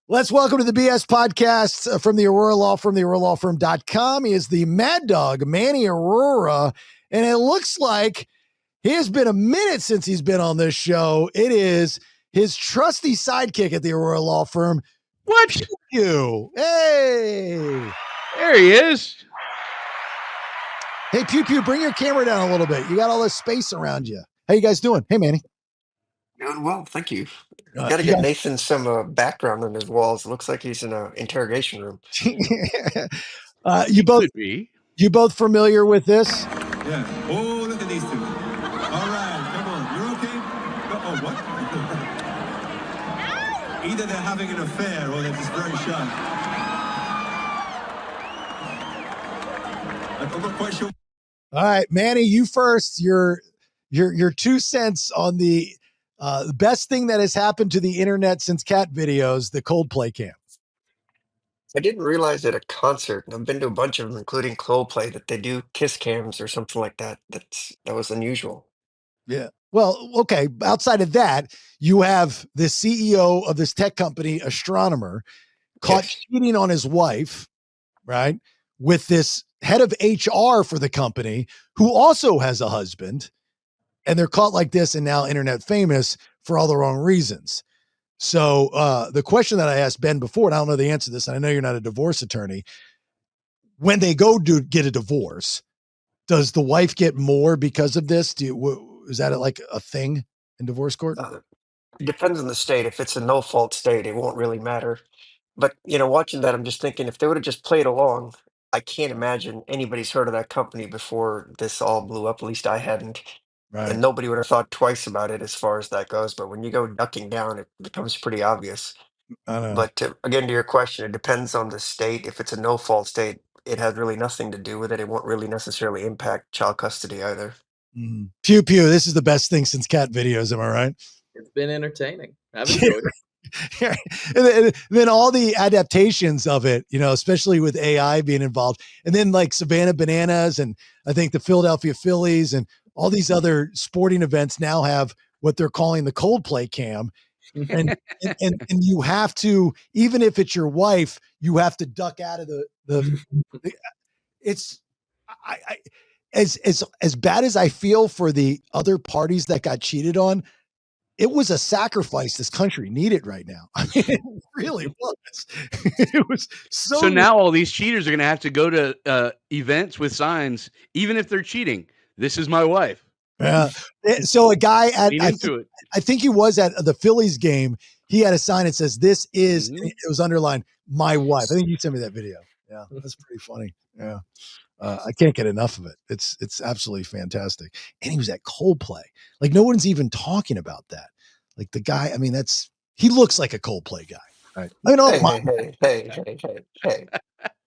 Let's welcome to the BS podcast from the Aurora Law Firm, the AuroraLawFirm.com. He is the Mad Dog, Manny Aurora. And it looks like it has been a minute since he's been on this show. It is his trusty sidekick at the Aurora Law Firm. What? Pew. Hey. There he is. Hey, Pew Pew, bring your camera down a little bit. You got all this space around you. How you guys doing? Hey, Manny. Doing well, thank you. Got to get Nathan some background on his walls. It looks like he's in an interrogation room. You both familiar with this? Yeah. Oh, look at these two. All right, come on. You're okay? Oh, what? Either they're having an affair or they're just very shy. I'm not quite sure. All right, Manny, you first. Your 2 cents on the best thing that has happened to the internet since cat videos, the Coldplay cam. I didn't realize at a concert, and I've been to a bunch of them, including Coldplay, that they do kiss cams or something like that. That was unusual. Yeah. Well, okay. Outside of that, you have the CEO of this tech company, Astronomer, caught cheating on his wife, right? With this head of HR for the company who also has a husband, and they're caught like this and now internet famous for all the wrong reasons. So the question that I asked Ben before, and I don't know the answer to this, and I know you're not a divorce attorney, when they go to get a divorce, Does the wife get more because of this? Is that like a thing in divorce court? It depends on the state. If it's a no fault state, it won't really matter. But watching that, I'm just thinking if they would have just played along, I can't imagine anybody's heard of that company before this all blew up. At least I hadn't, Right. and nobody would have thought twice about it as far as that goes. But when you go ducking down, it becomes pretty obvious. I know. But again, to your question, it depends on the state. If it's a no fault state, it has really nothing to do with it. It won't really necessarily impact child custody either. Pew pew. This is the best thing since cat videos. Am I right? It's been entertaining. I've enjoyed it. And then all the adaptations of it, especially with AI being involved, and then like Savannah Bananas and I think the Philadelphia Phillies and all these other sporting events now have what they're calling the Coldplay cam. And you have to, even if it's your wife, you have to duck out of the it's as bad as I feel for the other parties that got cheated on. It was a sacrifice this country needed right now. I mean, it really was. It was So now all these cheaters are going to have to go to events with signs, even if they're cheating. This is my wife. Yeah. So a guy at I think he was at the Phillies game. He had a sign that says, "This is." It was underlined, "My wife." I think you sent me that video. Yeah, that's pretty funny. Yeah. I can't get enough of it. It's absolutely fantastic. And he was at Coldplay. Like no one's even talking about that. Like the guy, I mean, he looks like a Coldplay guy. Right. I mean, hey.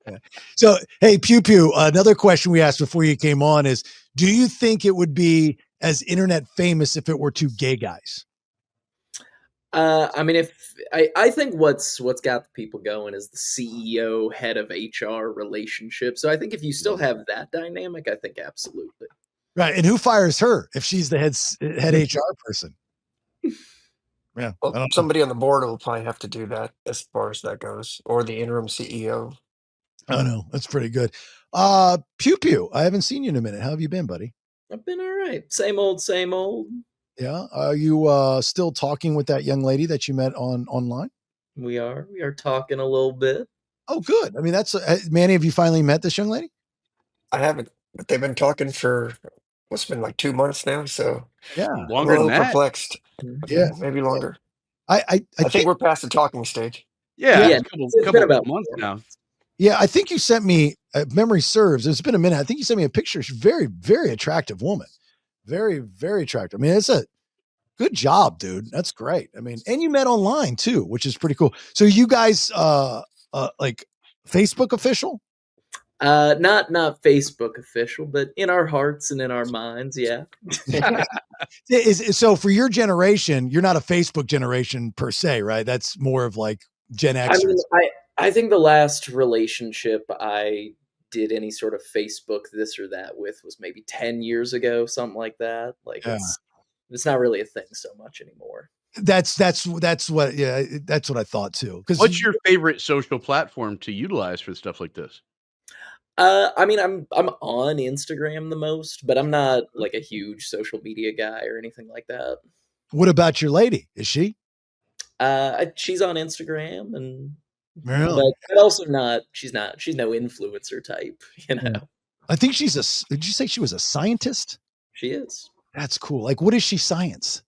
Yeah. So, hey, Pew Pew, another question we asked before you came on is, do you think it would be as internet famous if it were two gay guys? I mean, if I think what's got the people going is the CEO head of HR relationship. So I think if you still have that dynamic, I think absolutely. Right. And who fires her if she's the head HR person? Yeah. Well, somebody on the board will probably have to do that as far as that goes, or the interim CEO. I know. That's pretty good. Pew Pew, I haven't seen you in a minute. How have you been, buddy? I've been all right. Same old, same old. Yeah. Are you still talking with that young lady that you met online? We are talking a little bit. Oh, good. I mean, that's Manny. Have you finally met this young lady? I haven't, but they've been talking for what's been like 2 months now. So yeah, I'm longer a little than that. perplexed. Yeah, maybe longer. I think we're past the talking stage. Yeah, it's couple about months now. Yeah, I think you sent me. Memory serves. It's been a minute. I think you sent me a picture. She's very, very attractive woman. Very, very attractive. I mean, it's a good job, dude. That's great. I mean, and you met online too, which is pretty cool. So you guys, like Facebook official? Not Facebook official, but in our hearts and in our minds, yeah. So for your generation, you're not a Facebook generation per se, right? That's more of like Gen X. I mean, I think the last relationship I did any sort of Facebook this or that with was maybe 10 years ago, something like that. Like it's not really a thing so much anymore. That's what I thought too. What's your favorite social platform to utilize for stuff like this? I mean, I'm on Instagram the most, but I'm not like a huge social media guy or anything like that. What about your lady? Is she? She's on Instagram, and really? but also not. She's no influencer type, you know. I think she's did you say she was a scientist? She is. That's cool. Like, what is she science?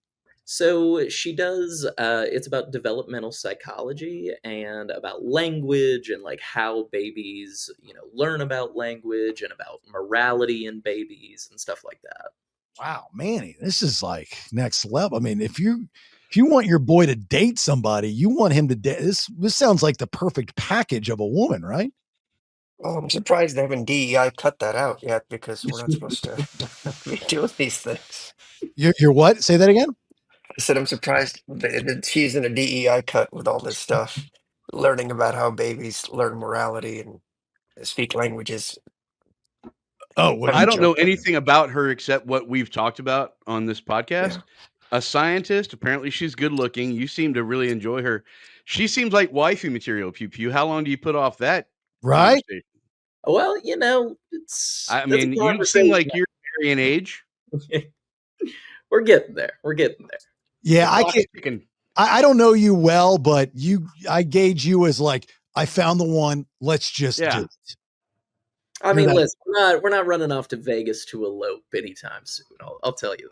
So she does, it's about developmental psychology and about language and like how babies, learn about language and about morality in babies and stuff like that. Wow, Manny, this is like next level. I mean, if you want your boy to date somebody, you want him to date. This sounds like the perfect package of a woman, right? Well, I'm surprised they haven't DEI cut that out yet because we're not supposed to be doing these things. You're what? Say that again? I said I'm surprised that she's in a DEI cut with all this stuff, learning about how babies learn morality and speak languages. Oh, well, I don't know anything about her except what we've talked about on this podcast. Yeah. A scientist. Apparently, she's good looking. You seem to really enjoy her. She seems like wifey material. Pew pew. How long do you put off that? Right. Well, it's. I mean, you seem like you're varying age. We're getting there. Yeah, I don't know you well, but I gauge you as like, I found the one. Let's just do it. I You're mean, that listen, we're not running off to Vegas to elope anytime soon. I'll tell you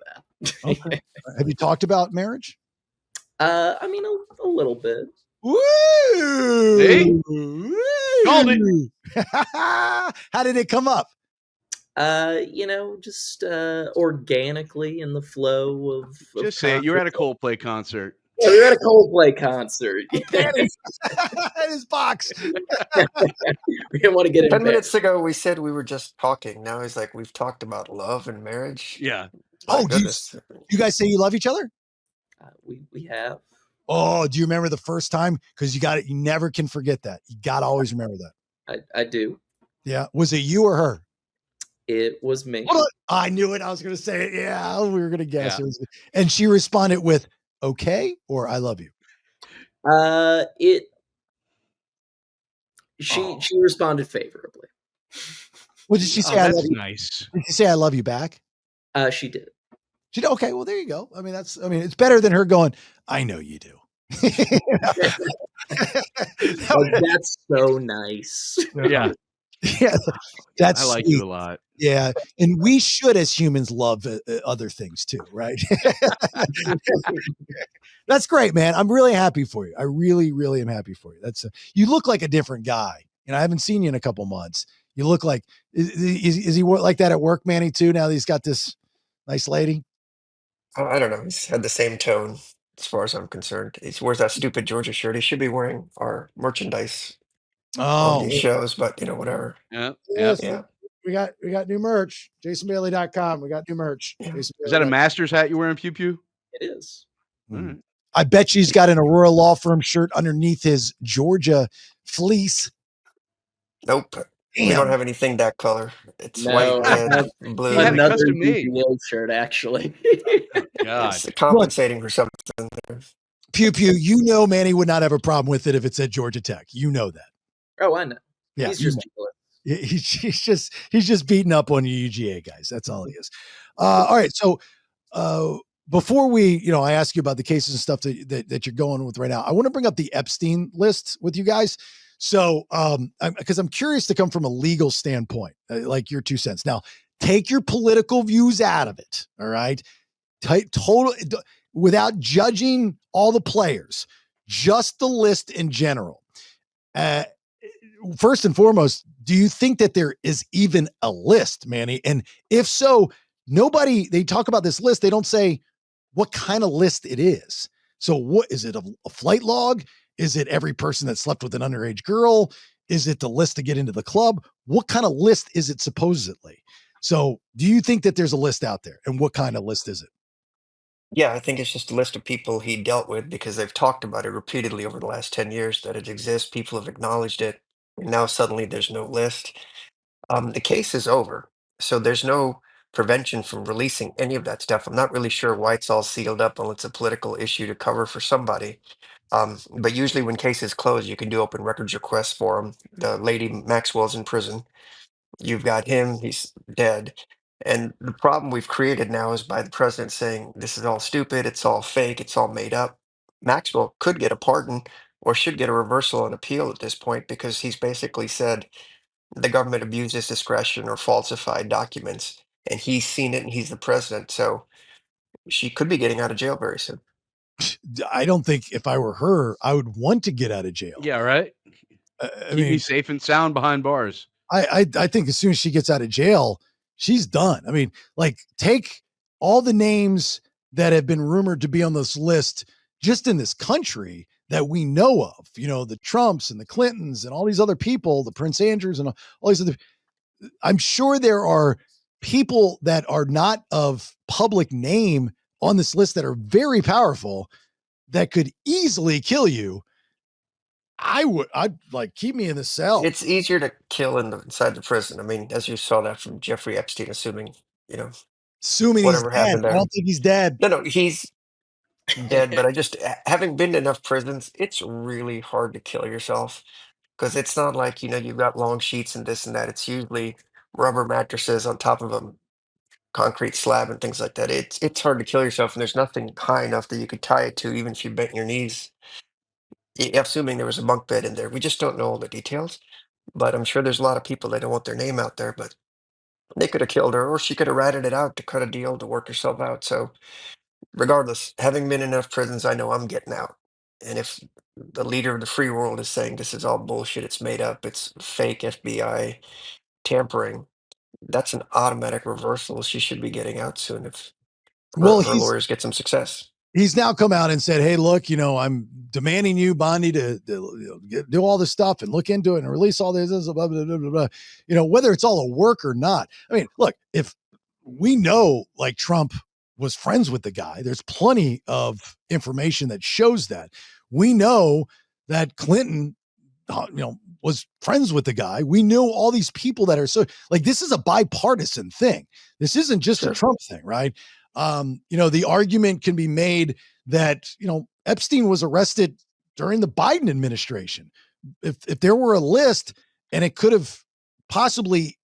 okay. that. Have you talked about marriage? I mean, a little bit. See? Woo! Called it. Woo! How did it come up? Just organically in the flow of Just say it. You were at a conversation. Coldplay concert. Yeah, we were at a Coldplay concert. Danny's in his box. We didn't want to get 10 embarrassed. minutes ago, we said we were just talking. Now he's like, we've talked about love and marriage. Yeah. My Oh, goodness. you guys say you love each other? We have. Oh, do you remember the first time? Because you got it. You never can forget that. You got to always remember that. I do. Yeah. Was it you or her? It was me. Hold on. I knew it. I was going to say it. Yeah, we were going to guess. Yeah. It was, and she responded with, okay, or I love you. She responded favorably. What did she say? Oh, I love that's you. nice. Did she say I love you back? She did. She did. Okay. Well, there you go. I mean, it's better than her going, I know you do. That's so nice. Yeah. Yeah. That's I like sweet. you a lot. Yeah. And we should, as humans, love other things too, right? That's great, man. I'm really happy for you. I really, really am happy for you. You look like a different guy. I haven't seen you in a couple months. You look like, is he like that at work, Manny, too? Now that he's got this nice lady? I don't know. He's had the same tone as far as I'm concerned. He wears that stupid Georgia shirt. He should be wearing our merchandise on Oh, these shows, but whatever. Yeah. yes. Yeah. Yeah. We got new merch. JasonBailey.com. We got new merch. Yeah. Is that a Masters hat you're wearing, Pew Pew? It is. All right. I bet you he's got an Aurora Law Firm shirt underneath his Georgia fleece. Nope. We don't have anything that color. It's white, red, blue. He had it Another custom made. DPA shirt, actually. God. It's compensating for something there. Pew Pew, you know Manny would not have a problem with it if it said Georgia Tech. You know that. Oh, I know. Yeah, He's just jealous. He's just beating up on you UGA guys. That's all he is. All right. So before we, I ask you about the cases and stuff that you're going with right now, I want to bring up the Epstein list with you guys. So, because I'm curious to come from a legal standpoint, like your 2 cents. Now, take your political views out of it. All right. Without judging all the players, just the list in general. First and foremost, do you think that there is even a list, Manny? And if so, they talk about this list. They don't say what kind of list it is. So what is it? A flight log? Is it every person that slept with an underage girl? Is it the list to get into the club? What kind of list is it supposedly? So do you think that there's a list out there, and what kind of list is it? Yeah, I think it's just a list of people he dealt with because they've talked about it repeatedly over the last 10 years that it exists. People have acknowledged it. And now suddenly there's no list. The case is over. So there's no prevention from releasing any of that stuff. I'm not really sure why it's all sealed up unless it's a political issue to cover for somebody. But usually when cases close, you can do open records requests for them. The lady Maxwell's in prison. You've got him, he's dead. And the problem we've created now is by the president saying this is all stupid, it's all fake, it's all made up. Maxwell could get a pardon or should get a reversal on appeal at this point because he's basically said the government abused his discretion or falsified documents, and he's seen it and he's the president. So she could be getting out of jail very soon. I don't think if I were her, I would want to get out of jail. Yeah, right. Keep me safe and sound behind bars. I think as soon as she gets out of jail, she's done. I mean, like, take all the names that have been rumored to be on this list just in this country that we know of, the Trumps and the Clintons and all these other people, the Prince Andrews and all these other. I'm sure there are people that are not of public name on this list that are very powerful that could easily kill you. I'd like keep me in the cell. It's easier to kill inside the prison. I mean, as you saw that from Jeffrey Epstein, assuming Assuming whatever he's dead. happened there. I don't think he's dead. No, he's dead. But I just having been to enough prisons, it's really hard to kill yourself because it's not like you've got long sheets and this and that. It's usually rubber mattresses on top of a concrete slab and things like that. It's hard to kill yourself, and there's nothing high enough that you could tie it to, even if you bent your knees. Assuming there was a bunk bed in there, we just don't know all the details. But I'm sure there's a lot of people that don't want their name out there, but they could have killed her, or she could have ratted it out to cut a deal to work herself out. So regardless, having been in enough prisons, I know I'm getting out. And if the leader of the free world is saying this is all bullshit, it's made up, it's fake FBI tampering, that's an automatic reversal. She should be getting out soon if Well, her lawyers get some success. he's now come out and said, "Hey, look, I'm demanding you, Bondi, to do all this stuff and look into it and release all this, blah, blah, blah, blah, blah." Whether it's all a work or not. I mean, look, if we know like Trump was friends with the guy, there's plenty of information that shows that. We know that Clinton, was friends with the guy. We know all these people that are this is a bipartisan thing. This isn't just a Trump thing, right? The argument can be made that, Epstein was arrested during the Biden administration. If there were a list and it could have possibly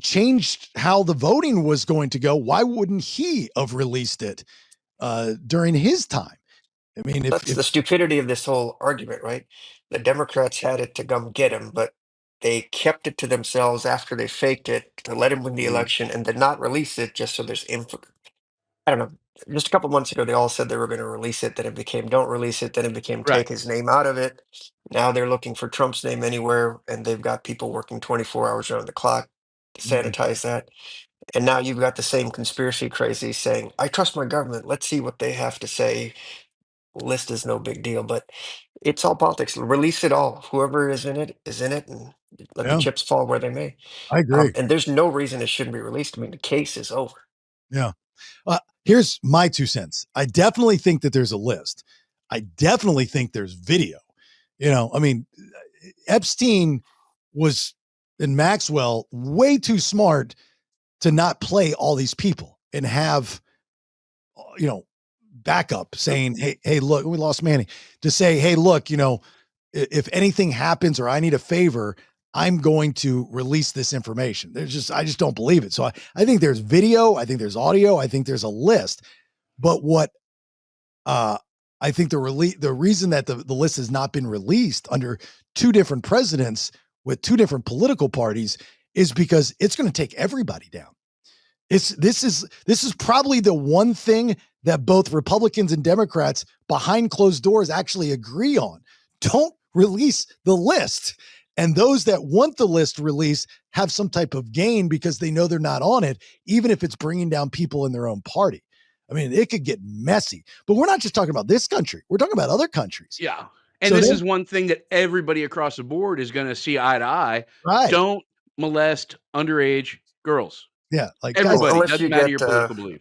changed how the voting was going to go, why wouldn't he have released it during his time? I mean, That's if the stupidity of this whole argument, right? The Democrats had it to come get him, but they kept it to themselves after they faked it to let him win the election and did not release it just so there's info. I don't know. Just a couple months ago, they all said they were going to release it. Then it became don't release it. Then it became Right. take his name out of it. Now they're looking for Trump's name anywhere, and they've got people working 24 hours around the clock to sanitize that. And now you've got the same conspiracy crazies saying, I trust my government. Let's see what they have to say. List is no big deal, but it's all politics. Release it all. Whoever is in it, and let the Yeah. chips fall where they may. I agree. And there's no reason it shouldn't be released. I mean, the case is over. Yeah. Here's my 2 cents. I definitely think that there's a list. I definitely think there's video. I mean, Epstein was and Maxwell way too smart to not play all these people and have, backup saying, hey, look, we lost Manny, to say, hey, look, if anything happens or I need a favor, I'm going to release this information. I just don't believe it. So I think there's video. I think there's audio. I think there's a list. But what I think the reason that the list has not been released under 2 different presidents with 2 different political parties is because it's going to take everybody down. This is probably the one thing that both Republicans and Democrats behind closed doors actually agree on. Don't release the list. And those that want the list released have some type of gain because they know they're not on it, even if it's bringing down people in their own party. I mean, it could get messy, but we're not just talking about this country. We're talking about other countries. Yeah. And this is one thing that everybody across the board is going to see eye to eye. Right. Don't molest underage girls. Yeah. Like everybody, unless doesn't you matter get your political belief.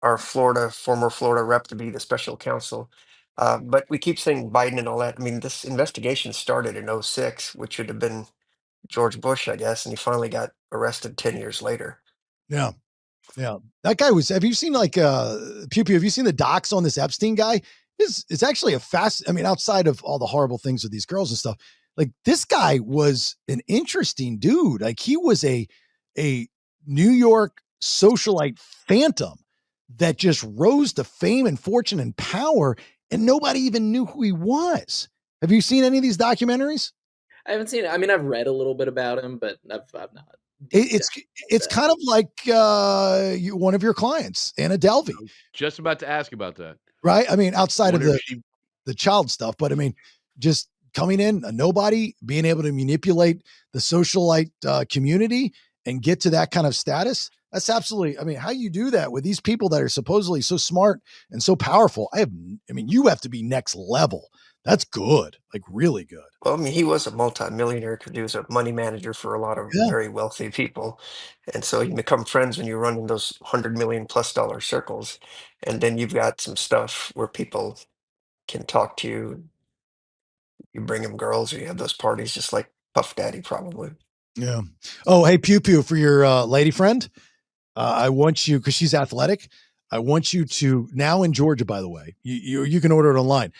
our former Florida rep to be the special counsel. But we keep saying Biden and all that. I mean, this investigation started in '06, which should have been George Bush, I guess, and he finally got arrested 10 years later. Yeah. Yeah. That guy have you seen Pew Pew, have you seen the docs on this Epstein guy? It's actually outside of all the horrible things with these girls and stuff, like this guy was an interesting dude. Like he was a New York socialite phantom that just rose to fame and fortune and power, and nobody even knew who he was. Have you seen any of these documentaries? I haven't seen it. I mean, I've read a little bit about him, but I've not. It's kind of like one of your clients, Anna Delvey. Just about to ask about that. Right? I mean, outside of the child stuff, but I mean, just coming in, a nobody, being able to manipulate the socialite community and get to that kind of status. That's absolutely, I mean, how you do that with these people that are supposedly so smart and so powerful. You have to be next level. That's good, like really good. Well, I mean, he was a multimillionaire because he was a money manager for a lot of very wealthy people. And so you become friends when you're running those $100 million+ circles. And then you've got some stuff where people can talk to you. You bring them girls or you have those parties just like Puff Daddy probably. Yeah. Oh, hey, Pew Pew, for your lady friend. I want you, because she's athletic. I want you to, now in Georgia, by the way, you can order it online.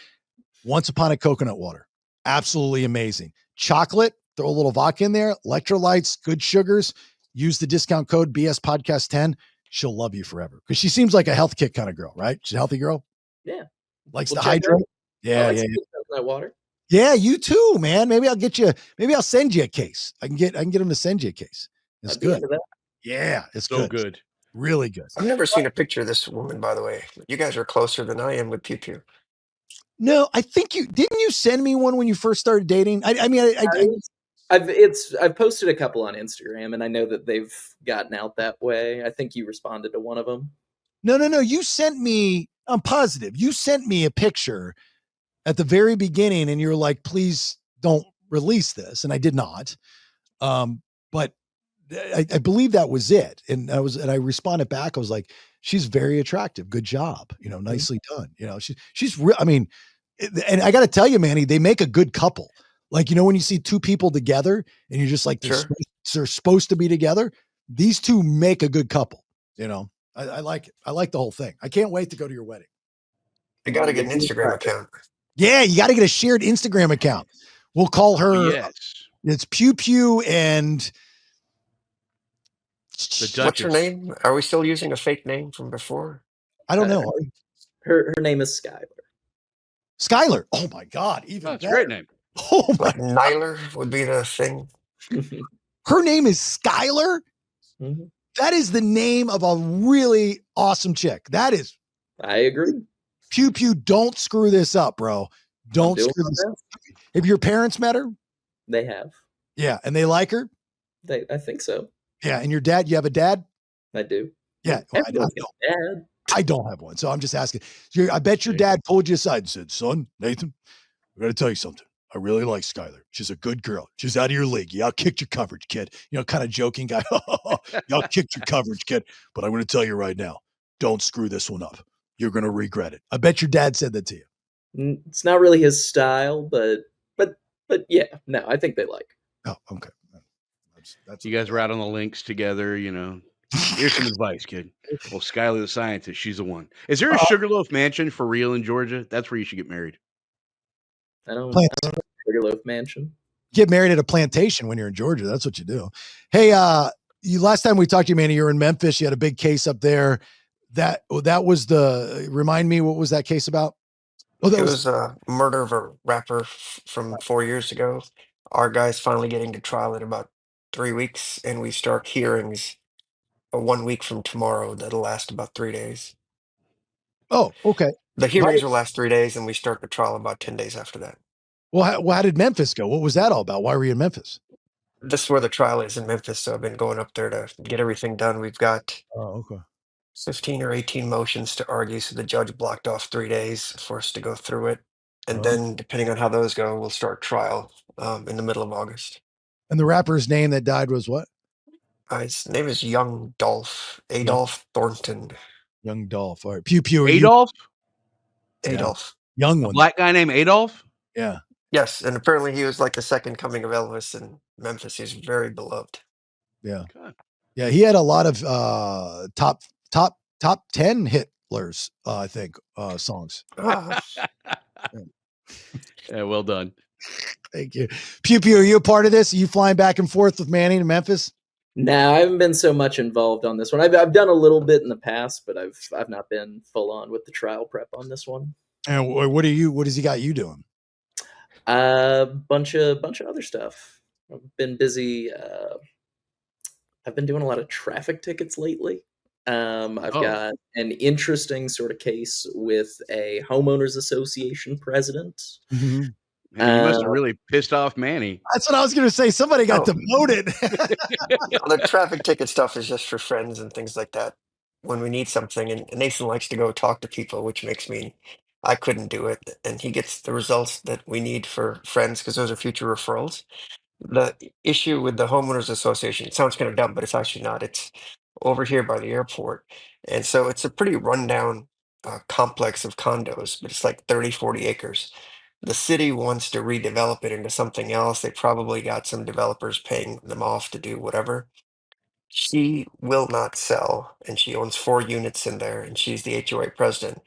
Once Upon a Coconut Water. Absolutely amazing. Chocolate, throw a little vodka in there, electrolytes, good sugars. Use the discount code BS Podcast 10. She'll love you forever. Because she seems like a health kick kind of girl, right? She's a healthy girl. Yeah. Likes to hydrate. Yeah, I like coconut water. Yeah, you too, man. Maybe I'll send you a case. I can get them to send you a case. It's I'd be good. into that. Yeah, it's So good. good. Really good. I've never seen a picture of this woman, by the way. You guys are closer than I am with Pew Pew. No, I think you send me one when you first started dating. I mean, I've posted a couple on Instagram, and I know that they've gotten out that way. I think you responded to one of them. No. You sent me. I'm positive. You sent me a picture at the very beginning, and you're like, "Please don't release this," and I did not. But I believe that was it, and I responded back. I was like, "She's very attractive. Good job. Nicely done. She's real. I mean, and I got to tell you, Manny, they make a good couple. Like, when you see two people together, and you're just like, Sure. they're supposed to be together. These two make a good couple. I like it. I like the whole thing. I can't wait to go to your wedding. You got to get an Instagram account. Yeah, you got to get a shared Instagram account. We'll call her. Yes. It's Pew Pew and The Duchess. What's her name? Are we still using a fake name from before? I don't know. Her name is Skylar. Skylar. Oh my God. Even That's a better. great name. Oh my. Like Nyler would be the thing. Her name is Skylar. Mhm. That is the name of a really awesome chick. That is. I agree. Pew Pew, don't screw this up, bro. Don't doing screw my this up. best. Have your parents met her? They have. Yeah. And they like her? I think so. Yeah. And your dad, you have a dad? I do. Yeah. Well, Everyone's got a dad. I don't have one. So I'm just asking. I bet your dad pulled you aside and said, "Son, Nathan, I got to tell you something. I really like Skylar. She's a good girl. She's out of your league. You outkicked your coverage, kid." Kind of joking guy. You outkicked your coverage, kid. But I'm going to tell you right now, don't screw this one up. You're going to regret it. I bet your dad said that to you. It's not really his style, but yeah, no, I think they like. Oh, okay. That's You guys were out on the links together, Here's some advice, kid. Well, Skylar the scientist, she's the one. Is there a Sugarloaf Mansion for real in Georgia? That's where you should get married. I don't know. Sugarloaf Mansion. Get married at a plantation when you're in Georgia. That's what you do. Hey, last time we talked to you, Manny, you were in Memphis. You had a big case up there. That was remind me, what was that case about? Oh, it was a murder of a rapper from 4 years ago. Our guy's finally getting to trial in about 3 weeks, and we start hearings 1 week from tomorrow. That'll last about 3 days. Oh, okay. The hearings will last 3 days, and we start the trial about 10 days after that. Well, how did Memphis go? What was that all about? Why were you in Memphis? This is where the trial is, in Memphis, so I've been going up there to get everything done. We've got 15 or 18 motions to argue, so the judge blocked off 3 days for us to go through it. And then, depending on how those go, we'll start trial in the middle of August. And the rapper's name that died was what? His name is Young Dolph. Adolph Thornton. Young Dolph. All right. Pew Pew. Adolph? Adolph. Young A one. black guy named Adolph? Yeah. Yes, and apparently he was like the second coming of Elvis in Memphis. He's very beloved. Yeah. Yeah, he had a lot of top 10 Hitlers, I think, songs. Yeah, well done. Thank you. Pew Pew, are you a part of this? Are you flying back and forth with Manny to Memphis? No, I haven't been so much involved on this one. I've done a little bit in the past, but I've not been full on with the trial prep on this one. And what has he got you doing? Bunch of other stuff. I've been busy. I've been doing a lot of traffic tickets lately. I've got an interesting sort of case with a homeowners association president. Mm-hmm. Man, you must have really pissed off Manny. That's what I was going to say. Somebody got demoted. The traffic ticket stuff is just for friends and things like that when we need something. And Nathan likes to go talk to people, which makes me, I couldn't do it. And he gets the results that we need for friends because those are future referrals. The issue with the homeowners association, it sounds kind of dumb, but it's actually not. It's over here by the airport. And so it's a pretty rundown complex of condos, but it's like 30, 40 acres. The city wants to redevelop it into something else. They probably got some developers paying them off to do whatever. She will not sell, and she owns 4 units in there, and she's the HOA president.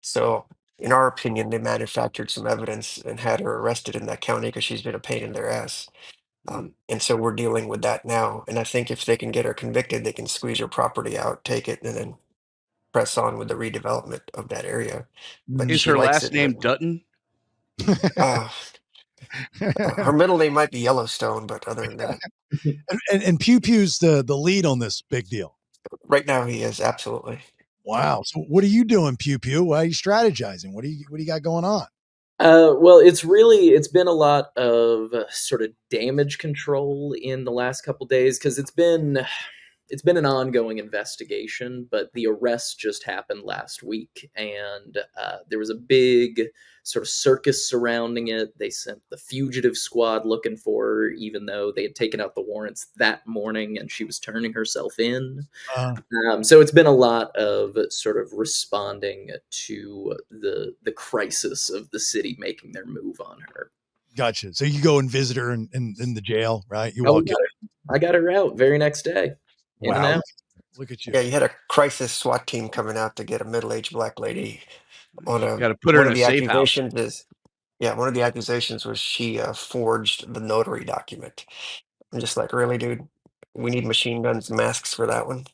So, in our opinion, they manufactured some evidence and had her arrested in that county because she's been a pain in their ass. And so we're dealing with that now. And I think if they can get her convicted, they can squeeze her property out, take it, and then press on with the redevelopment of that area. But Is she her likes last it. name Dutton? Her middle name might be Yellowstone, but other than that, And Pew Pew's the lead on this big deal. right now he is absolutely. Wow. So what are you doing, Pew Pew? Why are you strategizing? What do you got going on? Well, it's been a lot of sort of damage control in the last couple days because it's been an ongoing investigation, but the arrest just happened last week, and there was a big sort of circus surrounding it. They sent the fugitive squad looking for her, even though they had taken out the warrants that morning, and she was turning herself in. Uh, So it's been a lot of sort of responding to the crisis of the city making their move on her. Gotcha. So you go and visit her in the jail, right? You Oh, walk in. I got her out very next day. In and Wow. out. Look at you. Yeah, you had a crisis SWAT team coming out to get a middle-aged black lady on a Got to put her one in of a the safe house. accusations is yeah, one of the accusations was she forged the notary document. I'm just like, really, dude? We need machine guns, and masks for that one.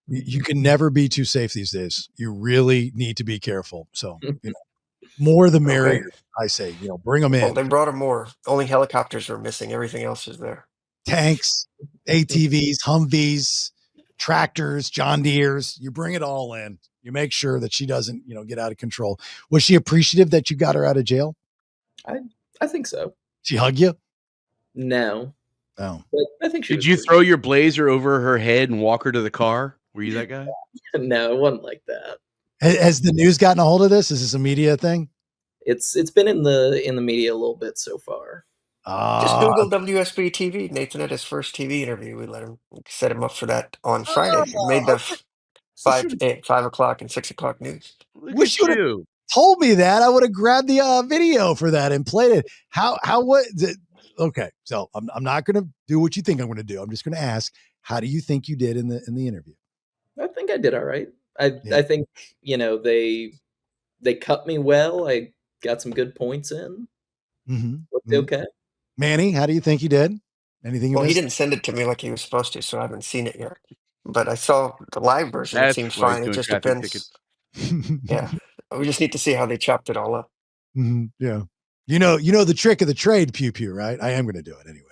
You can never be too safe these days. You really need to be careful. So, more the Okay. merrier, I say. Bring them Well, in. they brought her more. Only helicopters were missing. Everything else is there. Tanks, ATVs, Humvees, tractors, John Deeres. You bring it all in. You make sure that she doesn't, get out of control. Was she appreciative that you got her out of jail? I think so. She hug you? No, Oh. but I think she Did was you pretty. throw your blazer over her head and walk her to the car? Were you that guy? No, it wasn't like that. Has the news gotten a hold of this? Is this a media thing? It's been in the media a little bit so far. Just Ah, Google WSB TV. Nathan had his first TV interview. We let him set him up for that on Friday. It made the 5 o'clock and 6 o'clock news. Look wish at you would have you. told me that. I would have grabbed the video for that and played it. Okay, so I'm not going to do what you think I'm going to do. I'm just going to ask, how do you think you did in the interview? I think I did all right. Yeah. I think they cut me well. I got some good points in. Looked okay. Manny, how do you think you did? Anything you Well, he missed? didn't send it to me like he was supposed to, so I haven't seen it yet. But I saw the live version. It That's seemed why he's fine. It doing just traffic tickets. depends. Yeah, we just need to see how they chopped it all up. Yeah. You know the trick of the trade, Pew Pew, right? I am going to do it anyway.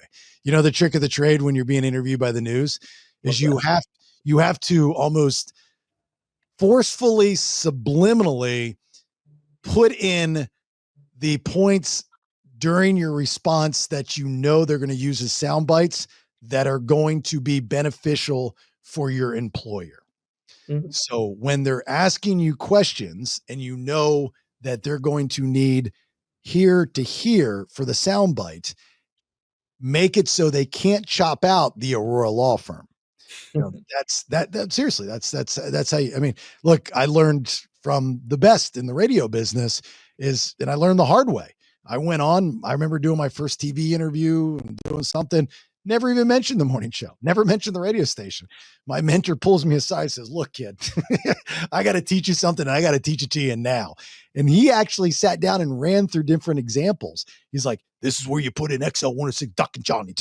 You know the trick of the trade when you're being interviewed by the news is you have to almost forcefully, subliminally put in the points during your response that they're going to use as sound bites that are going to be beneficial for your employer. Mhm. So when they're asking you questions and that they're going to need here to here for the sound bite, make it so they can't chop out the Aurora law firm. That seriously, that's how I mean, look, I learned from the best in the radio business and I learned the hard way. I remember doing my first TV interview and doing something, never even mentioned the morning show, never mentioned the radio station. My mentor pulls me aside and says, "Look, kid, I got to teach you something. I got to teach it to you now." And he actually sat down and ran through different examples. He's like, "This is where you put in XL 106 Duck and Johnny."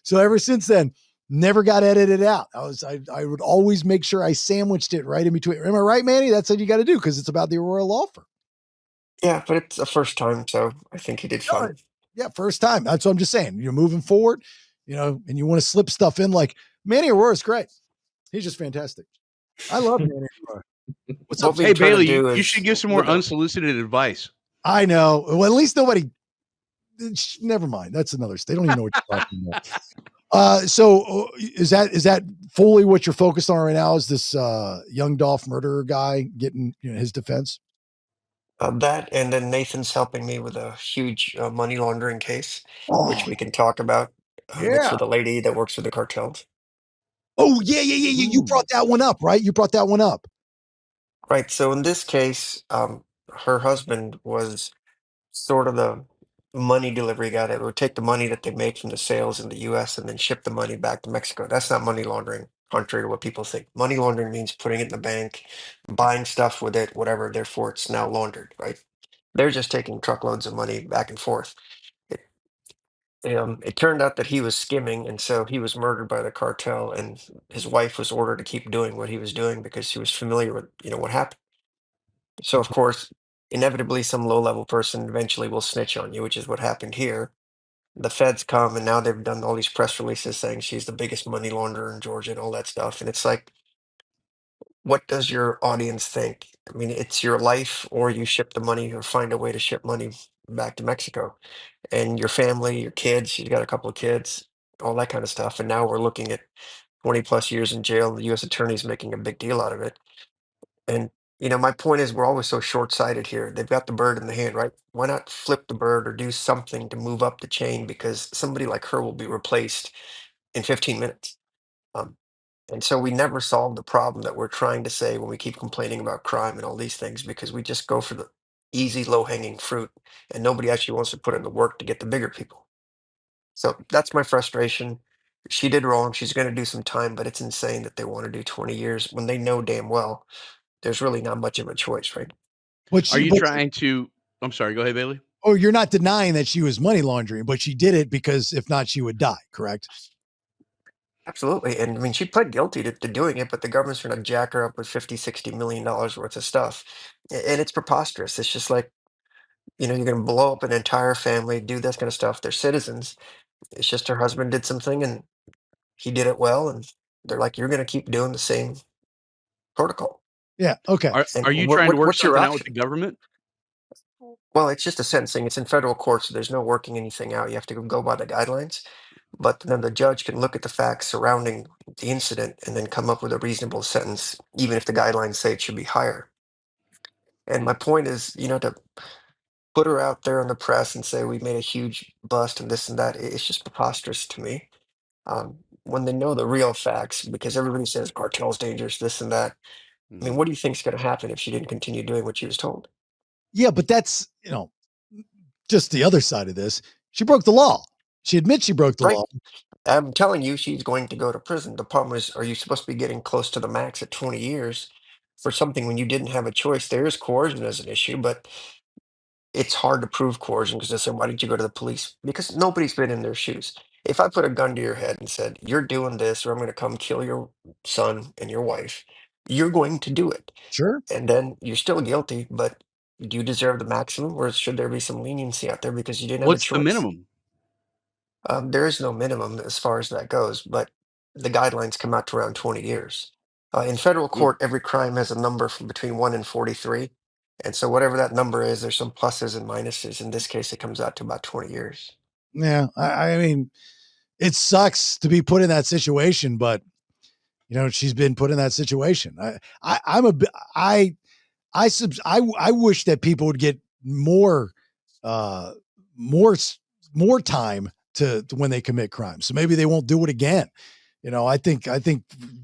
So ever since then, never got edited out. I would always make sure I sandwiched it right in between. Am I right, Manny? That's what you got to do because it's about the Aurora law firm. Yeah, but it's a first time, so I think he did fine. Yeah, first time. That's what I'm just saying. You're moving forward, and you want to slip stuff in like Manny Aurora's great. He's just fantastic. I love Manny Aurora. What's up? What we Hey, try to Bailey, do you is should give some more with a unsolicited advice. I know. Well, at least nobody. Never mind. That's another. They don't even know what you're talking about. So is that fully what you're focused on right now? Is this young Dolph murderer guy getting his defense? that, and then Nathan's helping me with a huge money laundering case, which Oh we can talk about. It's yeah. with a lady that works for the cartels. Oh yeah. You brought that one up, right? You brought that one up. Right. So in this case, her husband was sort of the money delivery guy that would take the money that they make from the sales in the US and then ship the money back to Mexico. That's not money laundering, contrary to what people think. Money laundering means putting it in the bank, buying stuff with it, whatever, therefore it's now laundered, right? They're just taking truckloads of money back and forth. It, it turned out that he was skimming, and so he was murdered by the cartel, and his wife was ordered to keep doing what he was doing because she was familiar with, what happened. So of course, inevitably some low-level person eventually will snitch on you, which is what happened here. The feds come and now they've done all these press releases saying she's the biggest money launderer in Georgia and all that stuff. And it's like, what does your audience think? I mean, it's your life, or you ship the money or find a way to ship money back to Mexico. And your family, your kids, she's got a couple of kids, all that kind of stuff. And now we're looking at 20 plus years in jail. The U.S. attorney's making a big deal out of it. And, my point is we're always so short-sighted here. They've got the bird in the hand, right? Why not flip the bird or do something to move up the chain? Because somebody like her will be replaced in 15 minutes. Um, and so we never solve the problem that we're trying to say when we keep complaining about crime and all these things, because we just go for the easy, low-hanging fruit, and nobody actually wants to put in the work to get the bigger people. So that's my frustration. She did wrong. She's going to do some time, but it's insane that they want to do 20 years when they know damn well there's really not much of a choice, right? But Are she, you but, trying to I'm sorry, go ahead, Bailey. oh, you're not denying that she was money laundering, but she did it because if not, she would die, correct? Absolutely. And I mean, she pled guilty to doing it, but the government's going to jack her up with 50, $60 million worth of stuff. And it's preposterous. It's just like, you're going to blow up an entire family, do this kind of stuff. They're citizens. It's just her husband did something and he did it well. And they're like, you're going to keep doing the same protocol. Yeah. Okay. And Are you trying to work what's your something out with option? the government? Well, it's just a sentencing. It's in federal court, so there's no working anything out. You have to go by the guidelines. But then the judge can look at the facts surrounding the incident and then come up with a reasonable sentence, even if the guidelines say it should be higher. And my point is, to put her out there in the press and say we made a huge bust and this and that, it's just preposterous to me. When they know the real facts, because everybody says cartel's dangerous, this and that. I mean, Mhm. what do you think is going to happen if she didn't continue doing what she was told? Yeah, but that's, just the other side of this. She broke the law. She admits she broke the Right. law. I'm telling you, she's going to go to prison. The problem is, are you supposed to be getting close to the max at 20 years for something when you didn't have a choice? There is coercion as an issue, but it's hard to prove coercion because they say, why did you go to the police? Because nobody's been in their shoes. If I put a gun to your head and said, you're doing this, or I'm going to come kill your son and your wife, you're going to do it. Sure. And then you're still guilty, but do you deserve the maximum, or should there be some leniency out there because you didn't have a What's the choice? minimum? There is no minimum as far as that goes, but the guidelines come out to around 20 years. In federal Mm. court, every crime has a number from between 1 and 43. And so whatever that number is, there's some pluses and minuses. In this case, it comes out to about 20 years. Yeah. I mean, it sucks to be put in that situation, but she's been put in that situation. I'm a bit, I wish that people would get more, uh, more, more time to when they commit crimes. So maybe they won't do it again. I think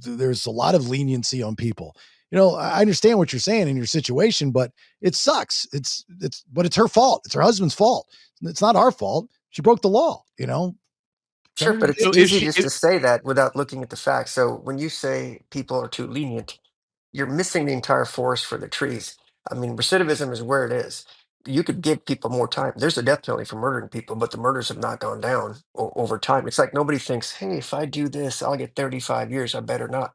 there's a lot of leniency on people. I understand what you're saying in your situation, but it sucks. But it's her fault. It's her husband's fault. It's not our fault. She broke the law, Send Sure, her to but it's jail. So if easy she just to say that without looking at the facts. So when you say people are too lenient, you're missing the entire forest for the trees. I mean, recidivism is where it is. You could give people more time. There's a death penalty for murdering people, but the murders have not gone down over time. It's like nobody thinks, hey, if I do this, I'll get 35 years. I better not.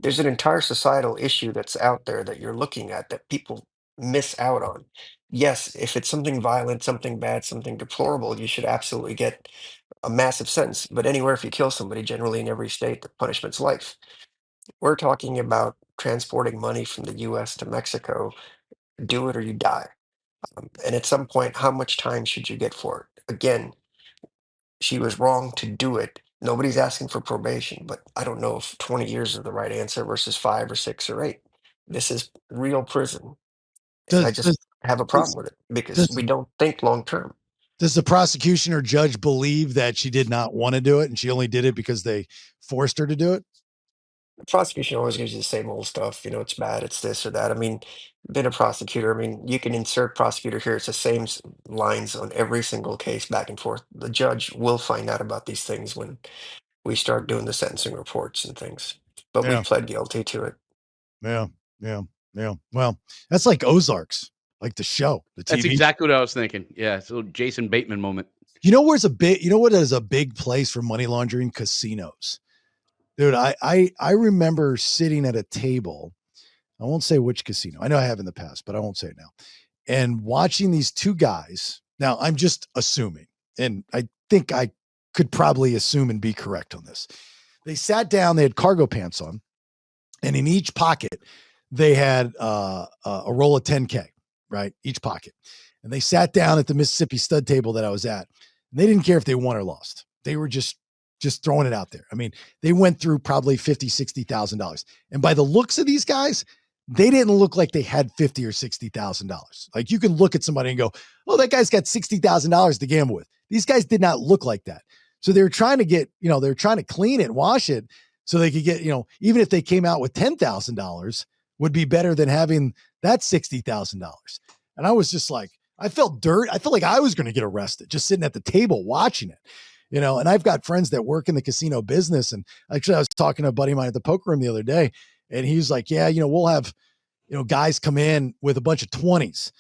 There's an entire societal issue that's out there that you're looking at that people miss out on. Yes, if it's something violent, something bad, something deplorable, you should absolutely get a massive sentence. But anywhere, if you kill somebody, generally in every state, the punishment's life. We're talking about transporting money from the US to Mexico. Do it or you die. And at some point, how much time should you get for it? Again, she was wrong to do it. Nobody's asking for probation, but I don't know if 20 years is the right answer versus 5 or 6 or 8. This is real prison. And I Does does just have a problem does with it because does we don't think long term. does the prosecution or judge believe that she did not want to do it and she only did it because they forced her to do it? The prosecution always gives you the same old stuff. It's bad, it's this or that. I mean, been a prosecutor. I mean, you can insert prosecutor here. It's the same lines on every single case back and forth. The judge will find out about these things when we start doing the sentencing reports and things. But we Yeah, pled guilty to it. yeah, yeah, yeah. Well, that's like Ozarks, like the show, the That's TV. exactly what I was thinking. Yeah, it's a little Jason Bateman moment. You know what is a big place for money laundering? Casinos. Dude, I remember sitting at a table. I won't say which casino. I know I have in the past, but I won't say it now. and watching these two guys. Now, I'm just assuming, and I think I could probably assume and be correct on this. They sat down, they had cargo pants on, and in each pocket, they had a roll of 10K, right? Each pocket. And they sat down at the Mississippi stud table that I was at. And they didn't care if they won or lost. They were just throwing it out there. I mean, they went through probably $50,000, $60,000. And by the looks of these guys, they didn't look like they had $50,000 or $60,000. Like you can look at somebody and go, oh, that guy's got $60,000 to gamble with. These guys did not look like that. So they were trying to get, they're trying to clean it, wash it so they could get, even if they came out with $10,000 would be better than having that $60,000. And I was just like, I felt dirt. I felt like I was going to get arrested just sitting at the table watching it. And I've got friends that work in the casino business. And actually, I was talking to a buddy of mine at the poker room the other day, and he was like, yeah, we'll have, guys come in with a bunch of 20s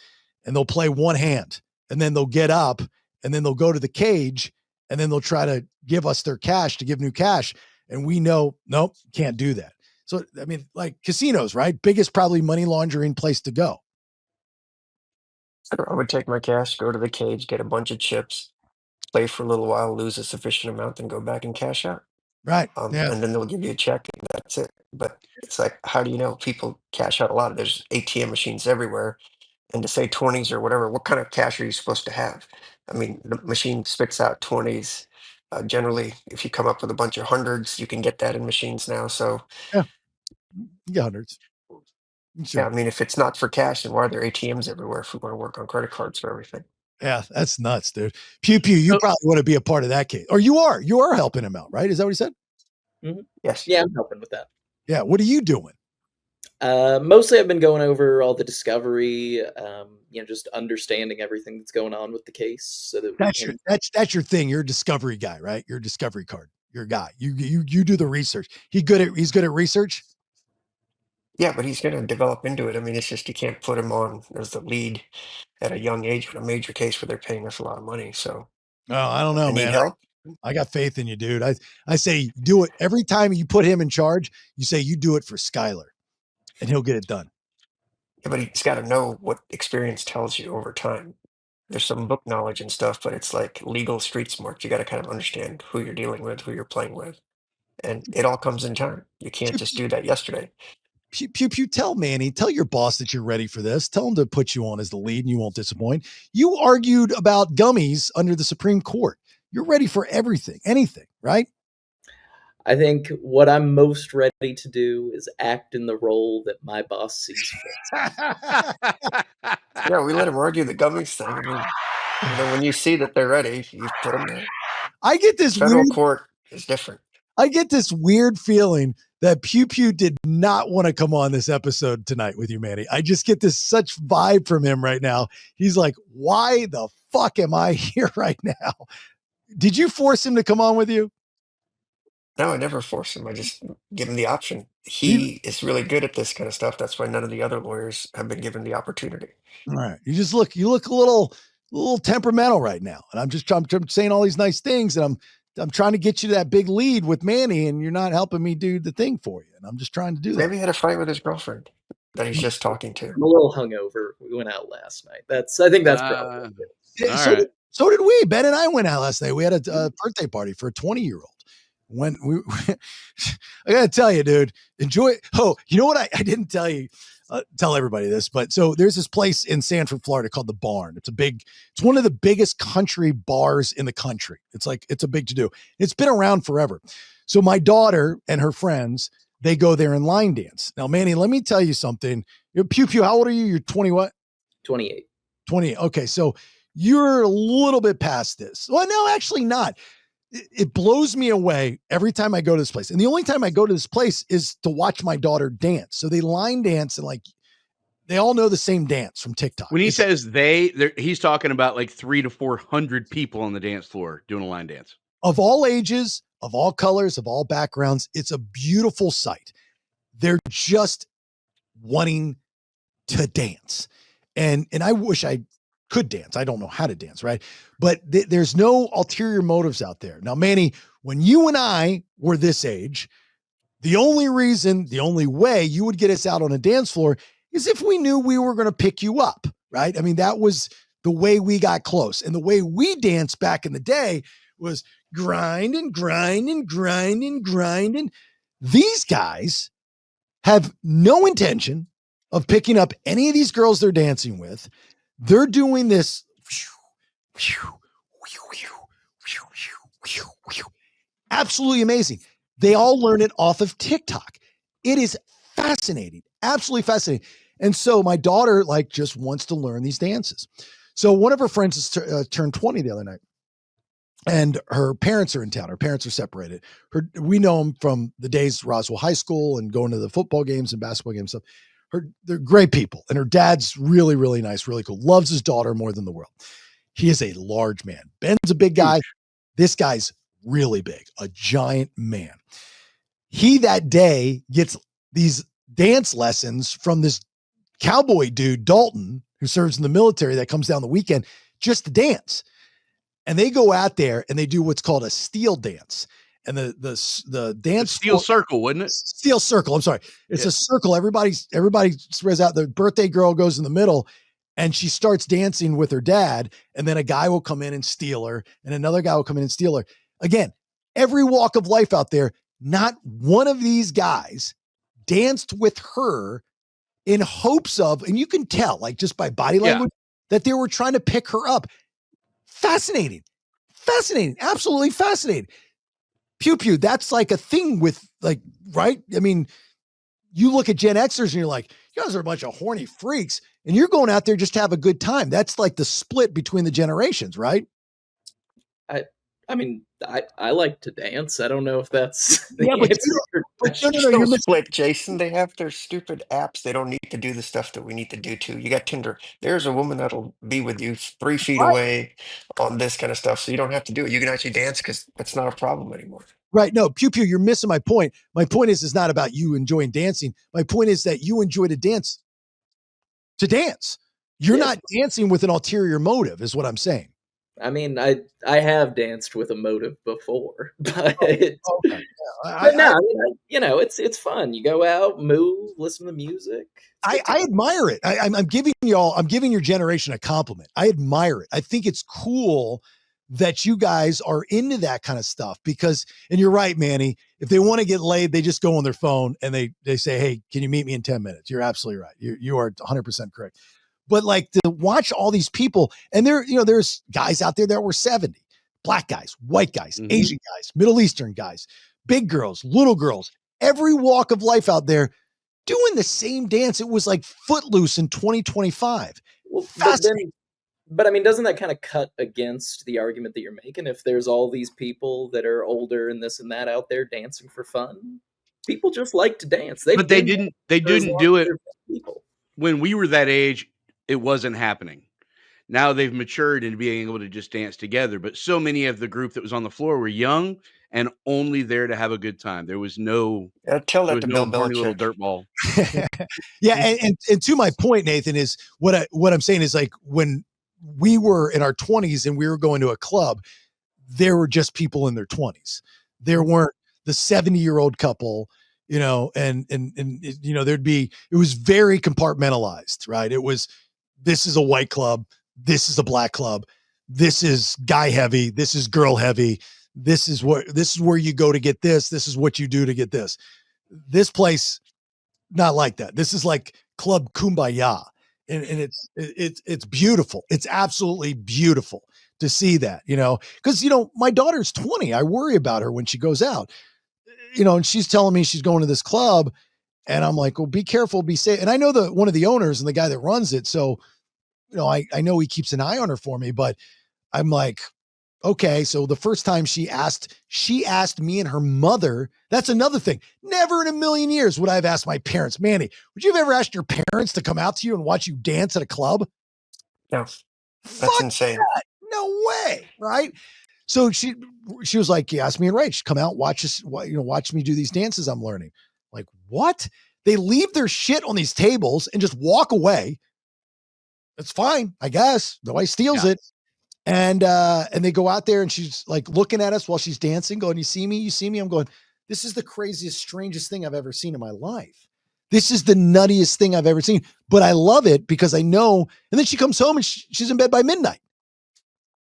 and they'll play one hand and then they'll get up and then they'll go to the cage and then they'll try to give us their cash to give new cash. And we know, nope, can't do that. So, I mean, like casinos, right? Biggest probably money laundering place to go. I would take my cash, go to the cage, get a bunch of chips, play for a little while, lose a sufficient amount, then go back and cash out. Right. Yeah. And then they'll give you a check and that's it. But it's like, how do you know? People cash out a lot. There's ATM machines everywhere. And to say 20s or whatever, what kind of cash are you supposed to have? I mean, the machine spits out 20s. Generally, if you come up with a bunch of hundreds, you can get that in machines now. So, yeah, you got hundreds. Sure. Yeah, I mean, if it's not for cash, then why are there ATMs everywhere if we want to work on credit cards for everything? Yeah, that's nuts, dude. Pew Pew, you probably want to be a part of that case. Or you are helping him out, right? Is that what he said? Mm-hmm. Yes. Yeah, I'm helping with that. Yeah. What are you doing? Mostly I've been going over all the discovery, just understanding everything that's going on with the case so that that's your thing. You're a discovery guy, right? You're a discovery card. You're a guy. You do the research. He's good at research. Yeah, but he's going to develop into it. I mean, it's just you can't put him on as the lead at a young age with a major case where they're paying us a lot of money. So, I don't know, man. Need help? I got faith in you, dude. I say do it every time you put him in charge. You say you do it for Skylar, and he'll get it done. Yeah, but he's got to know what experience tells you over time. There's some book knowledge and stuff, but it's like legal street smart. You got to kind of understand who you're dealing with, who you're playing with, and it all comes in time. You can't just do that yesterday. Pew, tell Manny, tell your boss that you're ready for this. Tell him to put you on as the lead and you won't disappoint. You argued about gummies under the Supreme Court. You're ready for everything, anything, right? I think what I'm most ready to do is act in the role that my boss sees fit. Yeah, we let him argue the gummies thing. I mean, when you see that they're ready, you put them there. I get this federal court is different. I get this weird feeling that Pew Pew did not want to come on this episode tonight with you, Manny. I just get this such vibe from him right now. He's like, why the fuck am I here right now? Did you force him to come on with you? No, I never force him. I just give him the option. He is really good at this kind of stuff. That's why none of the other lawyers have been given the opportunity. All right. You look a little temperamental right now. And I'm saying all these nice things, and I'm trying to get you to that big lead with Manny, and you're not helping me do the thing for you. And I'm just trying to do that. Maybe he had a fight with his girlfriend that he's just talking to. I'm a little hungover. We went out last night. I think that's probably it. So did we. Ben and I went out last night. We had a birthday party for a 20-year-old. When I gotta tell you, dude, enjoy. Oh, you know what? I didn't tell you, tell everybody this, but so there's this place in Sanford, Florida called the Barn. It's one of the biggest country bars in the country. It's a big to do. It's been around forever. So my daughter and her friends, they go there and line dance. Now, Manny, let me tell you something. Pew Pew, how old are you? You're 20 what? 28. 28. Okay. So you're a little bit past this. Well, no, actually not. It blows me away every time I go to this place. And the only time I go to this place is to watch my daughter dance. So they line dance and they all know the same dance from TikTok. When he says he's talking about like 300 to 400 people on the dance floor doing a line dance. Of all ages, of all colors, of all backgrounds. It's a beautiful sight. They're just wanting to dance. And I wish I could dance. I don't know how to dance, right? But there's no ulterior motives out there. Now, Manny, when you and I were this age, the only way you would get us out on a dance floor is if we knew we were going to pick you up. right? I mean, that was the way we got close. And the way we danced back in the day was grind and grind and grind and grind. And these guys have no intention of picking up any of these girls they're dancing with. They're doing this absolutely amazing. They all learn it off of TikTok. It is fascinating, absolutely fascinating. And so my daughter just wants to learn these dances. So one of her friends has turned 20 the other night, and her parents are in town. Her parents are separated. We know them from the days Roswell High School and going to the football games and basketball games. So they're great people. And her dad's really, really nice, really cool. Loves his daughter more than the world. He is a large man. Ben's a big guy. This guy's really big, a giant man. He that day gets these dance lessons from this cowboy dude, Dalton, who serves in the military, that comes down the weekend just to dance. And they go out there and they do what's called a steel dance. And the dance steel circle, wouldn't it? Steel circle. I'm sorry. It's a circle. Everybody spreads out. The birthday girl goes in the middle and she starts dancing with her dad. And then a guy will come in and steal her. And another guy will come in and steal her. Again, every walk of life out there, not one of these guys danced with her in hopes of, and you can tell just by body language that they were trying to pick her up. Fascinating, absolutely fascinating. Pew pew. That's a thing with right. I mean, you look at Gen Xers and you're like, you guys are a bunch of horny freaks and you're going out there just to have a good time. That's the split between the generations, right? I mean, I like to dance. I don't know if that's but you're split, Jason. They have their stupid apps. They don't need to do the stuff that we need to do too. You got Tinder. There's a woman that'll be with you 3 feet away on this kind of stuff, so you don't have to do it. You can actually dance because that's not a problem anymore. Right. No, pew pew, you're missing my point. My point is not about you enjoying dancing. My point is that you enjoy to dance. You're not dancing with an ulterior motive, is what I'm saying. I mean, I have danced with a motive before, but it's fun. You go out, move, listen to music. I admire it. I'm giving your generation a compliment. I admire it. I think it's cool that you guys are into that kind of stuff because, and you're right, Manny, if they want to get laid, they just go on their phone and they say, hey, can you meet me in 10 minutes? You're absolutely right. You are 100% correct. But to watch all these people, and there's guys out there that were 70, black guys, white guys, Asian guys, Middle Eastern guys, big girls, little girls, every walk of life out there doing the same dance. It was like Footloose in 2025. Well, but I mean, doesn't that kind of cut against the argument that you're making? If there's all these people that are older and this and that out there dancing for fun, people just like to dance. But they didn't do it when we were that age. It wasn't happening. Now they've matured into being able to just dance together. But so many of the group that was on the floor were young and only there to have a good time. There was no tell that to Bill horny little Belichick. dirtball. Yeah, and to my point, Nathan, is what I'm saying is when we were in our 20s and we were going to a club, there were just people in their 20s. There weren't the 70-year-old couple, and it was very compartmentalized, right? It was, this is a white club, this is a black club, this is guy heavy, this is girl heavy, this is where you go to get this is what you do to get this. This place, not like that. This is like Club Kumbaya. And it's beautiful. It's absolutely beautiful to see that, because, my daughter's 20. I worry about her when she goes out, and she's telling me she's going to this club and I'm like, well, be careful, be safe. And I know one of the owners and the guy that runs it. So, I know he keeps an eye on her for me, but I'm like, okay. So the first time she asked me and her mother, that's another thing. Never in a million years would I have asked my parents, Manny, would you have ever asked your parents to come out to you and watch you dance at a club? No, that's insane. That. No way. Right. So she was like, he asked me and Rach, come out, watch us, watch me do these dances I'm learning. Like, what? They leave their shit on these tables and just walk away. It's fine, I guess. Nobody steals it. And they go out there and she's like looking at us while she's dancing, going, you see me? You see me? I'm going, this is the craziest, strangest thing I've ever seen in my life. This is the nuttiest thing I've ever seen, but I love it because I know. And then she comes home and she's in bed by midnight,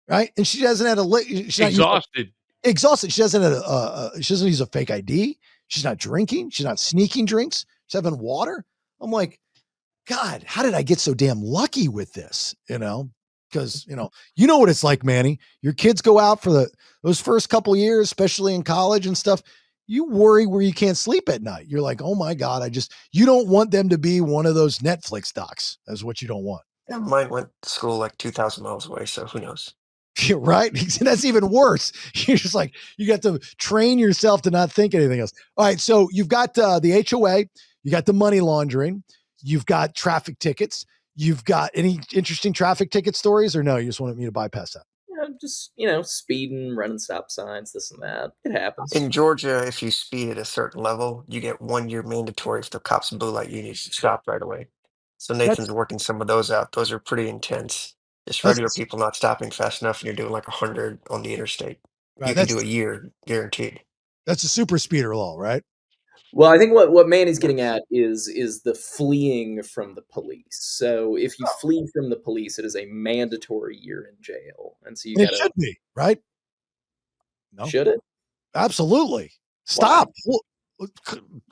right? And she hasn't had she's not Exhausted. exhausted. She doesn't have she doesn't use a fake ID. She's not drinking. She's not sneaking drinks. She's having water. I'm like, God, how did I get so damn lucky with this? Because you know what it's like, Manny. Your kids go out for those first couple years, especially in college and stuff. You worry where you can't sleep at night. You're like, oh my God, you don't want them to be one of those Netflix docs. That's what you don't want. Yeah, mine went to school like 2,000 miles away, so who knows? You're right. That's even worse. You're just like, you got to train yourself to not think anything else. All right. So you've got the HOA, you got the money laundering, you've got traffic tickets. You've got any interesting traffic ticket stories, or no? You just wanted me to bypass that? Just speeding, running stop signs, this and that. It happens. In Georgia, if you speed at a certain level, you get 1 year mandatory. If the cops blue light, you need to stop right away. So That's Nathan's working some of those out. Those are pretty intense. Just regular that's people not stopping fast enough, and you're doing like 100 on the interstate. right. You can do a year guaranteed. That's a super speeder law, right? Well, I think what Manny's getting at is the fleeing from the police. So if you flee from the police, it is a mandatory year in jail, and so you And it got to should be, right? No, should it? absolutely. Stop.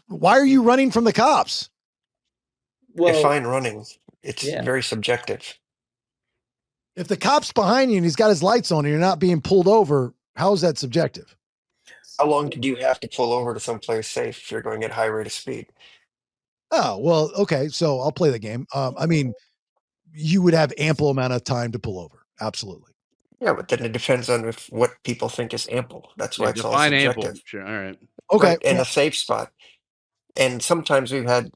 Why are you running from the cops? Well, Define running. It's yeah. very subjective. If the cop's behind you and he's got his lights on and you're not being pulled over, how is that subjective? How long do you have to pull over to someplace safe if you're going at high rate of speed? Oh, well, okay. So I'll play the game. I mean, you would have ample amount of time to pull over. Absolutely. Yeah, but then it depends on what people think is ample. That's why Yeah, it's all define ample. subjective. Sure. All right. Okay. Right. And a safe spot. And sometimes we've had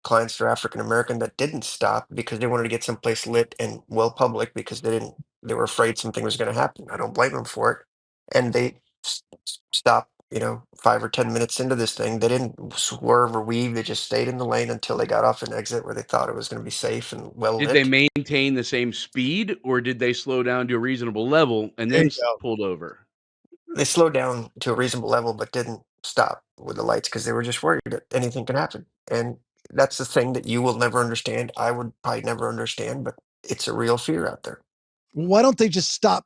clients that are African American that didn't stop because they wanted to get someplace lit and well public because they were afraid something was going to happen. I don't blame them for it. And they stopped, 5 or 10 minutes into this thing. They didn't swerve or weave. They just stayed in the lane until they got off an exit where they thought it was going to be safe and well Did they lit. maintain the same speed, or did they slow down to a reasonable level and There then you go. pulled over? They slowed down to a reasonable level, but didn't stop with the lights because they were just worried that anything can happen. And that's the thing that you will never understand. I would probably never understand, but it's a real fear out there. Why don't they just stop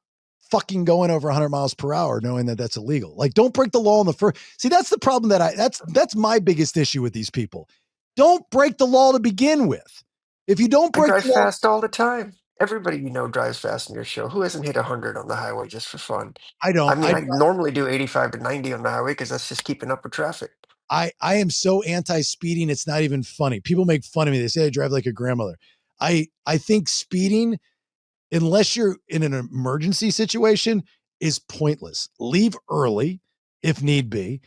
fucking going over 100 miles per hour knowing that that's illegal? Like, don't break the law in the first. See, that's the problem that's my biggest issue with these people. Don't break the law to begin with. If you don't I break drive the law, fast all the time. Everybody drives fast in your show. Who hasn't hit 100 on the highway just for fun? I I don't. mean, I normally do 85 to 90 on the highway because that's just keeping up with traffic. I am so anti-speeding, it's not even funny. People make fun of me. They say I drive like a grandmother. I think speeding, unless you're in an emergency situation, is pointless. Leave early if need be.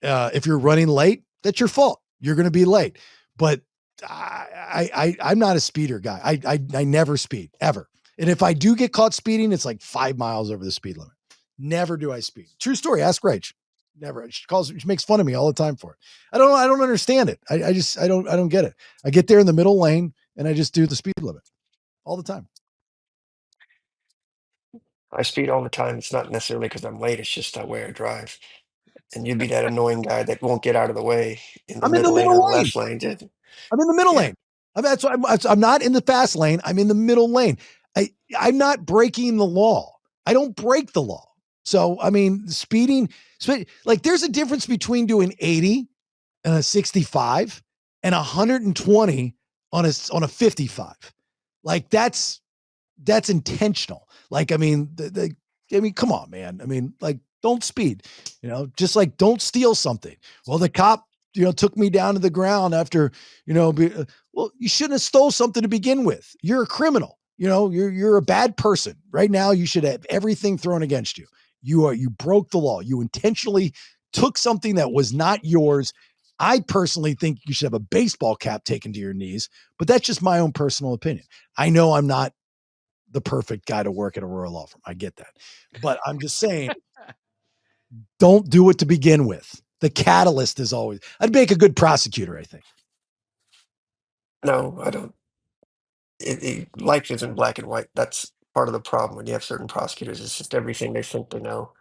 If you're running late, that's your fault. You're going to be late. But I'm not a speeder guy. I never speed ever. And if I do get caught speeding, it's like 5 miles over the speed limit. Never do I speed. True story. Ask Rach. Never. She makes fun of me all the time for it. I don't understand it. I don't get it. I get there in the middle lane and I just do the speed limit all the time. I speed all the time. It's not necessarily because I'm late. It's just that way I drive. And you'd be that annoying guy that won't get out of the way in the I'm in the middle lane or middle the lane. left lane. I'm in the middle Yeah. lane. That's why I'm not in the fast lane. I'm in the middle lane. I'm not breaking the law. I don't break the law. So, I mean, like there's a difference between doing 80 and a 65 and 120 on a 55. Like that's intentional. Like, I mean, come on, man. I mean, like, don't speed, just like don't steal something. Well, the cop, took me down to the ground after, well, you shouldn't have stole something to begin with. You're a criminal. You're a bad person. Right now, you should have everything thrown against you. You broke the law. You intentionally took something that was not yours. I personally think you should have a baseball cap taken to your knees, but that's just my own personal opinion. I know I'm not the perfect guy to work at a rural law firm. I get that. But I'm just saying, don't do it to begin with. The catalyst is always, I'd make a good prosecutor, I think. No, I don't. Life isn't black and white. That's part of the problem when you have certain prosecutors. It's just everything they think they know.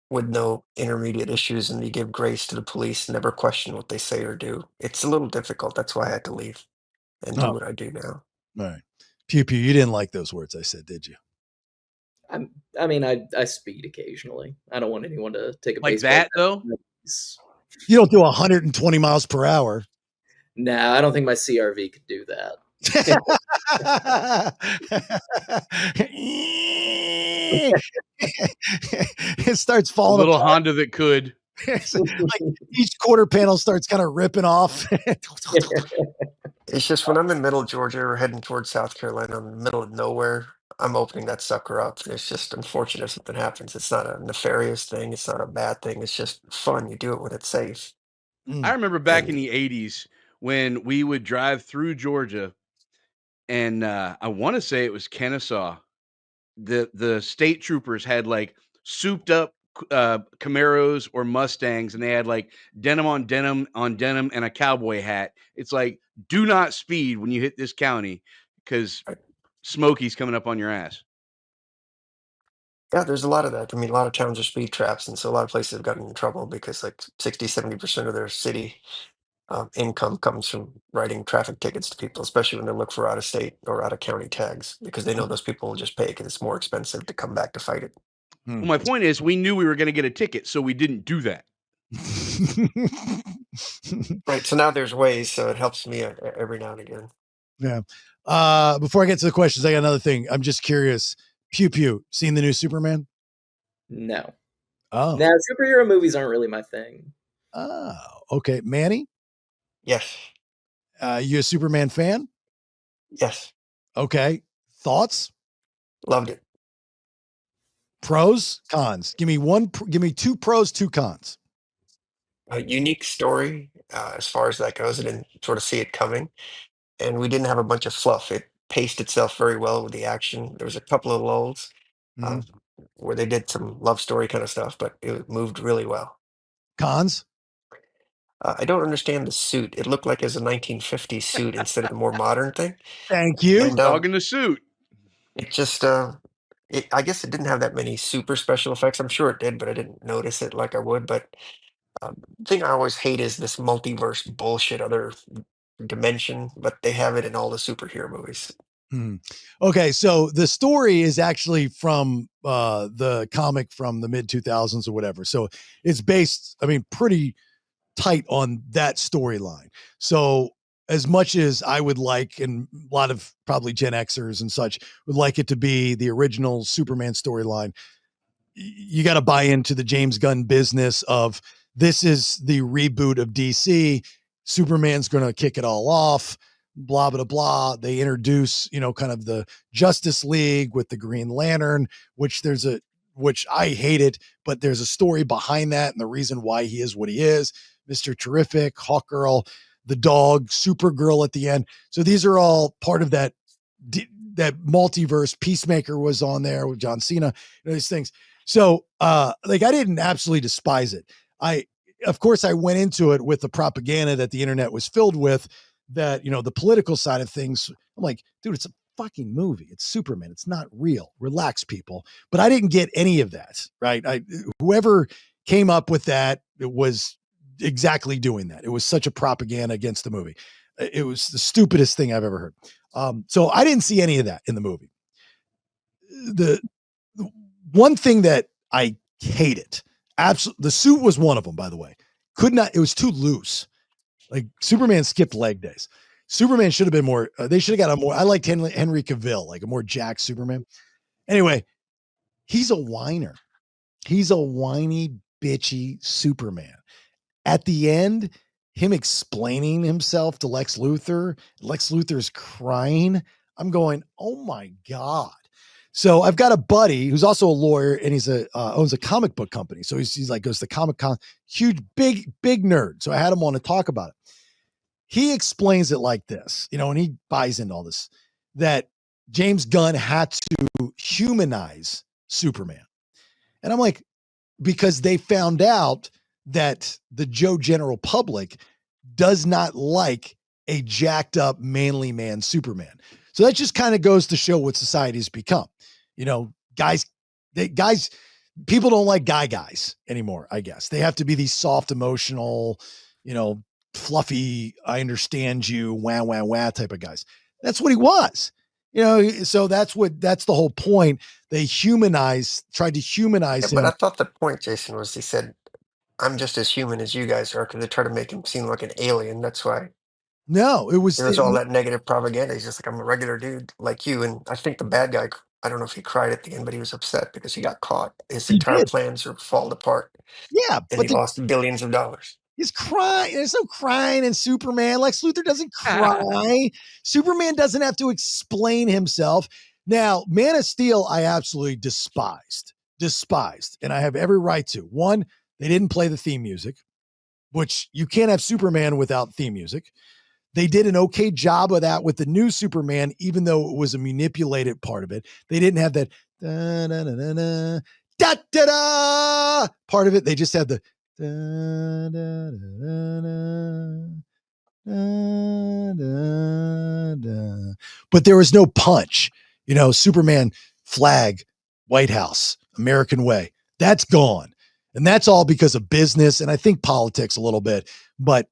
with no intermediate issues, and you give grace to the police, never question what they say or do. It's a little difficult. That's why I had to leave and do Oh, what I do now. all right. Pew pew. You didn't like those words I said, did you? I mean, I speed occasionally. I don't want anyone to take a Like baseball that, bat though? to my face. You don't do 120 miles per hour. Nah, I don't think my CRV could do that. It starts A falling little apart. Honda that could. It's like each quarter panel starts kind of ripping off. It's just when I'm in middle Georgia or heading towards South Carolina, I'm in the middle of nowhere. I'm opening that sucker up. It's just unfortunate if something happens. It's not a nefarious thing. It's not a bad thing. It's just fun. You do it when it's safe. I remember back in And the 80s when we would drive through Georgia, and I want to say it was Kennesaw. The state troopers had like souped up Camaros or Mustangs, and they had like denim on denim and a cowboy hat. It's like, do not speed when you hit this county because Smokey's coming up on your ass. yeah, there's a lot of that. I mean, a lot of towns are speed traps. And so a lot of places have gotten in trouble because like 60, 70% of their city income comes from writing traffic tickets to people, especially when they look for out of state or out of county tags, because they know those people will just pay because it's more expensive to come back to fight it. Well, my point is, we knew we were going to get a ticket, so we didn't do that. Right. So now there's ways. So it helps me every now and again. Yeah. Before I get to the questions, I got another thing. I'm just curious. Pew pew. Seen the new Superman? No. Oh. Nah, superhero movies aren't really my thing. Oh. Okay. Manny, Yes. you a Superman fan? Yes. Okay. Thoughts? Loved it. Pros, cons. Give me two pros, two cons. A unique story as far as that goes. I didn't sort of see it coming. And we didn't have a bunch of fluff. It paced itself very well with the action. There was a couple of lulls uh, Mhm. where they did some love story kind of stuff, but it moved really well. Cons? I don't understand the suit. It looked like it was a 1950s suit instead of the more modern thing. Thank you. And Dog in the suit. it just, I guess it didn't have that many super special effects. I'm sure it did, but I didn't notice it like I would. But thing I always hate is this multiverse bullshit, other dimension, but they have it in all the superhero movies. Hmm. Okay, so the story is actually from the comic from the mid 2000s or whatever. So it's based, I mean, pretty tight on that storyline. So as much as I would like, and a lot of probably Gen Xers and such would like it to be the original Superman storyline, you got to buy into the James Gunn business of this is the reboot of DC. Superman's going to kick it all off, blah, blah, blah. They introduce, kind of the Justice League with the Green Lantern, which I hate it, but there's a story behind that and the reason why he is what he is. Mr. Terrific, Hawkgirl, the dog, Supergirl at the end. So these are all part of that multiverse. Peacemaker was on there with John Cena, these things. So, I didn't absolutely despise it. Of course, I went into it with the propaganda that the internet was filled with, that, the political side of things. I'm like, dude, it's a fucking movie. It's Superman. It's not real. Relax, people. But I didn't get any of that, right? Whoever came up with that, it was exactly doing that. It was such a propaganda against the movie. It was the stupidest thing I've ever heard. So I didn't see any of that in the movie. The one thing that I hated, absolutely, the suit was one of them, by the way. It was too loose. Like Superman skipped leg days. Superman should have been more, they should have got a more, I liked Henry Cavill, like a more jacked Superman. Anyway, he's a whiner. He's a whiny, bitchy Superman. At the end, him explaining himself to Lex Luthor's crying. I'm going, oh my God. So I've got a buddy who's also a lawyer, and he's owns a comic book company. So he's like, goes to Comic-Con, huge, big nerd. So I had him on to talk about it. He explains it like this, and he buys into all this, that James Gunn had to humanize Superman. And I'm like, because they found out that the Joe general public does not like a jacked up manly man Superman. So that just kind of goes to show what society's become. Guys, people don't like guys anymore, I guess. They have to be these soft, emotional, fluffy, I understand you, wah, wah, wah type of guys. That's what he was. So that's the whole point. They tried to humanize But him. I thought the point, Jason, was he said, I'm just as human as you guys are, because they try to make him seem like an alien. That's why No, it was there was all that negative propaganda. He's just like, I'm a regular dude like you. And I think the bad guy, I don't know if he cried at the end, but he was upset because he got caught. His he entire did. plans are falling apart, Yeah, and but he lost billions of dollars. he's crying. There's no crying in Superman. Lex Luthor doesn't cry. Superman doesn't have to explain himself. Now, Man of Steel, I absolutely despised, and I have every right to. One, they didn't play the theme music, which you can't have Superman without theme music. They did an okay job of that with the new Superman, even though it was a manipulated part of it. They didn't have that da da da da da da da part of it. They just had the da da da da da da. But there was no punch. Superman flag, White House, American way. That's gone. And that's all because of business and I think politics a little bit. But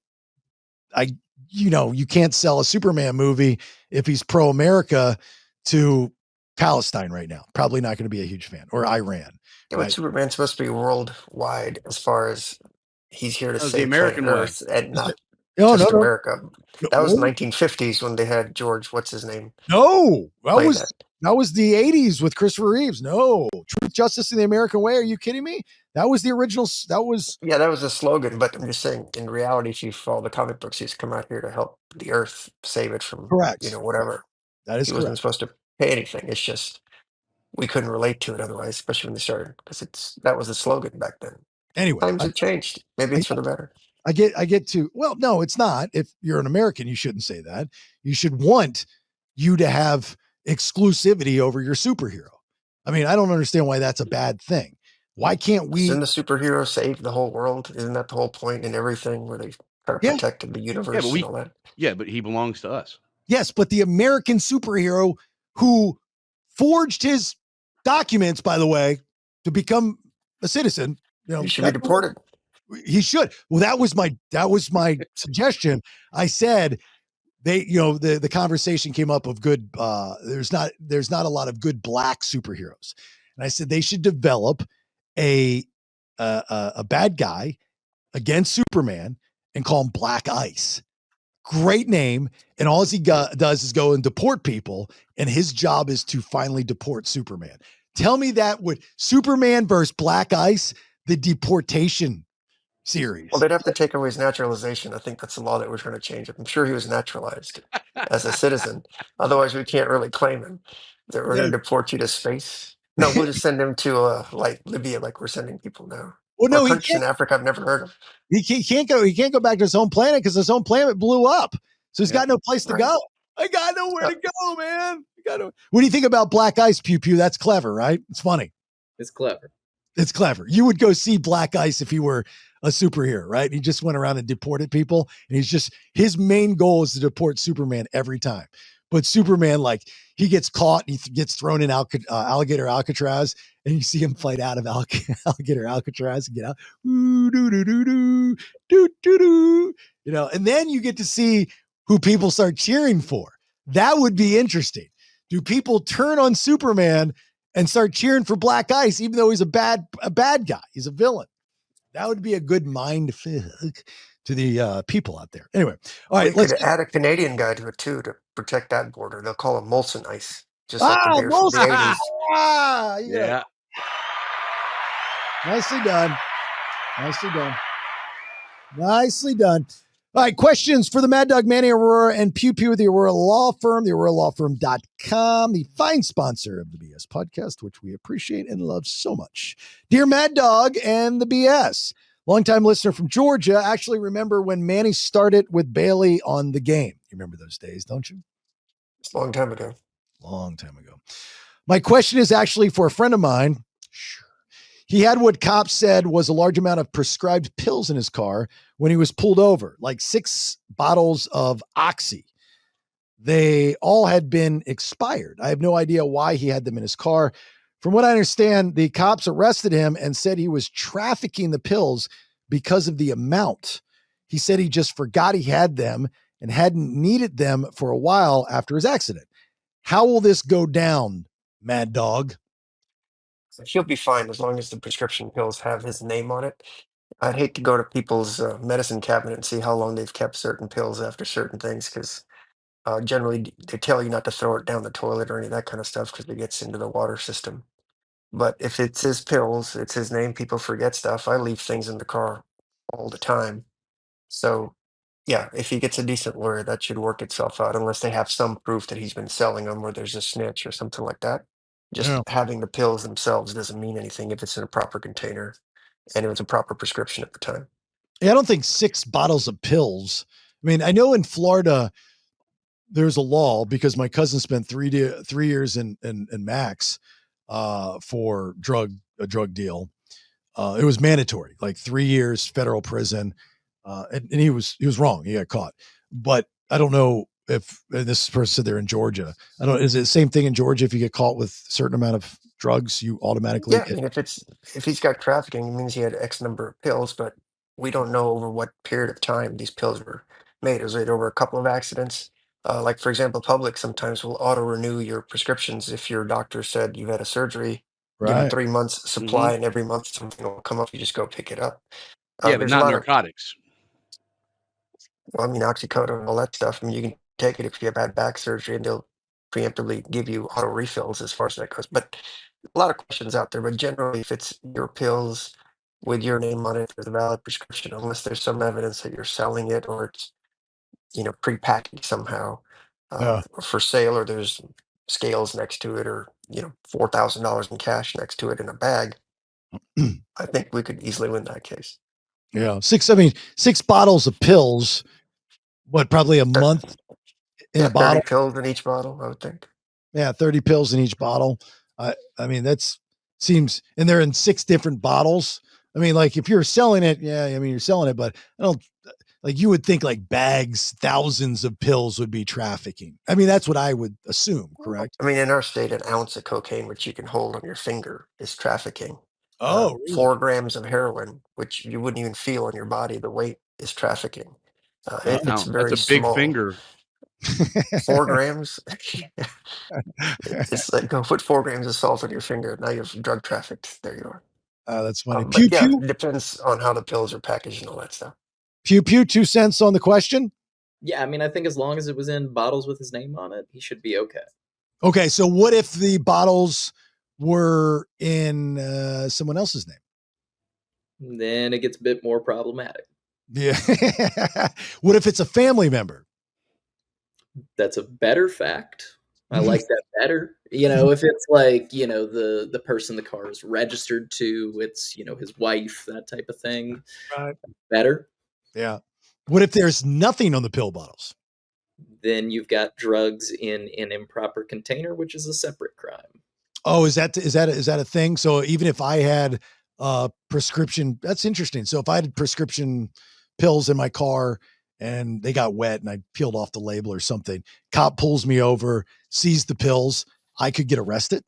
you can't sell a Superman movie if he's pro-America to Palestine right now. Probably not going to be a huge fan, or Iran. Yeah, but Right? Superman's supposed to be worldwide as far as he's here to Oh, the save planet American way. Earth and not No, just no, America. no, That was the no, 1950s when they had George, what's his name, no. play that. That was the 80s with Christopher Reeves. No, Truth, Justice, and the American Way. Are you kidding me? That was the original. That was Yeah, that was a slogan, but I'm just saying, in reality, if you follow the comic books, he's come out here to help the Earth, save it from, correct. whatever. That is He wasn't correct. supposed to pay anything. It's just we couldn't relate to it otherwise, especially when they started, because that was the slogan back then. Anyway, Times have changed. Maybe it's for the better. I get to, well, no, it's not. If you're an American, you shouldn't say that. You should want you to have exclusivity over your superhero. I mean, I don't understand why that's a bad thing. Why can't Doesn't we? the superhero save the whole world? Isn't that the whole point in everything where they try to Yeah. protect the Yeah, universe and all that? but he belongs to us. Yes, but the American superhero who forged his documents, by the way, to become a citizen, He should be deported. he should. Well, that was my suggestion. I said the conversation came up of good there's not a lot of good black superheroes, and I said they should develop a bad guy against Superman and call him Black Ice. Great name, and all he does is go and deport people, and his job is to finally deport Superman. Tell me that would Superman versus Black Ice, the deportation series. Well, they'd have to take away his naturalization. I think that's the law that we're trying to change. I'm sure he was naturalized as a citizen. Otherwise, we can't really claim him. That we're going to deport you to space. No, we'll just send him to like Libya, like we're sending people now. Well, no, or he countries can't. in Africa I've never heard of. He can't go. He can't go back to his home planet because his home planet blew up. So he's got no place to go. I got nowhere to go, man. What do you think about Black Ice, Pew Pew? That's clever, right? It's funny. It's clever. It's clever. You would go see Black Ice if he were a superhero, right? He just went around and deported people, and his main goal is to deport Superman every time. But Superman, like, he gets caught and he gets thrown in alligator Alcatraz, and you see him fight out of alligator Alcatraz and get out. Ooh, doo, doo, doo, doo, doo, doo, doo. And then you get to see who people start cheering for. That would be interesting. Do people turn on Superman and start cheering for Black Ice, even though he's a bad guy? He's a villain. That would be a good mind fuck to the people out there. Anyway, all right. We could add a Canadian guy to it too to protect that border. They'll call him Molson Ice, just like the beer from the 80s. Yeah. Nicely done. Nicely done. All right, questions for the Mad Dog, Manny Aurora, and Pew Pew with the Aurora Law Firm, theauroralawfirm.com, the fine sponsor of the BS podcast, which we appreciate and love so much. Dear Mad Dog and the BS, longtime listener from Georgia, actually remember when Manny started with Bailey on the game. You remember those days, don't you? It's a long time ago. My question is actually for a friend of mine. Sure. He had what cops said was a large amount of prescribed pills in his car when he was pulled over, like 6 bottles of Oxy. They all had been expired. I have no idea why he had them in his car. From what I understand, the cops arrested him and said he was trafficking the pills because of the amount. He said he just forgot he had them and hadn't needed them for a while after his accident. How will this go down, Mad Dog? He'll be fine as long as the prescription pills have his name on it. I'd hate to go to people's medicine cabinet and see how long they've kept certain pills after certain things, because generally they tell you not to throw it down the toilet or any of that kind of stuff because it gets into the water system. But if it's his pills, it's his name, people forget stuff. I leave things in the car all the time. So, yeah, if he gets a decent lawyer, that should work itself out, unless they have some proof that he's been selling them or there's a snitch or something like that. Just Yeah. having the pills themselves doesn't mean anything if it's in a proper container and it was a proper prescription at the time. Yeah, I don't think 6 bottles of pills. I mean, I know in Florida there's a law because my cousin spent 3 years in Max for a drug deal. It was mandatory, like 3 years federal prison. And he was wrong. He got caught. But I don't know if this person said they're in Georgia. I don't. Is it the same thing in Georgia? If you get caught with a certain amount of drugs, you automatically Yeah, I get. mean, if he's got trafficking, it means he had X number of pills, but we don't know over what period of time these pills were made. Was it over a couple of accidents? Like for example, Public sometimes will auto renew your prescriptions if your doctor said you had a surgery. Give them Right. 3 months Hmm. supply, and every month something will come up. You just go pick it up. Yeah, but There's a not lot of, narcotics. well, I mean, oxycodone and all that stuff. I mean, you can take it if you have had back surgery, and they'll preemptively give you auto refills as far as that goes. But a lot of questions out there. But generally, if it's your pills with your name on it, there's a valid prescription, unless there's some evidence that you're selling it or it's prepackaged somehow Yeah. for sale, or there's scales next to it, or $4,000 in cash next to it in a bag. I think we could easily win that case. Yeah. 6 bottles of pills. What? Probably a Thir- month in Yeah, a 30 bottle. pills in each bottle, I would think. Yeah, 30 pills in each bottle. I mean, that's seems, and they're in 6 different bottles. I mean, like if you're selling it, yeah, I mean, you're selling it, but I don't like you would think like bags, thousands of pills would be trafficking. I mean, that's what I would assume, correct? I mean, in our state, an ounce of cocaine, which you can hold on your finger, is trafficking. Oh, really? 4 grams of heroin, which you wouldn't even feel on your body, the weight is trafficking. If it's Wow, that's very a big small, finger. 4 grams, it's like go put 4 grams of salt on your finger. Now you've drug trafficked. There you are. That's funny. But Pew yeah, pew, it depends on how the pills are packaged and all that stuff. pew pew. 2 cents on the question. Yeah, I mean, I think as long as it was in bottles with his name on it, he should be okay. Okay, so what if the bottles were in someone else's name? Then it gets a bit more problematic. Yeah. What if it's a family member? That's a better fact. I like that better. If it's like, the person the car is registered to, it's, his wife, that type of thing. Right. Better. Yeah. What if there's nothing on the pill bottles? Then you've got drugs in an improper container, which is a separate crime. Oh, is that a thing? So even if I had prescription, that's interesting. So if I had prescription pills in my car and they got wet and I peeled off the label or something, cop pulls me over, sees the pills, I could get arrested.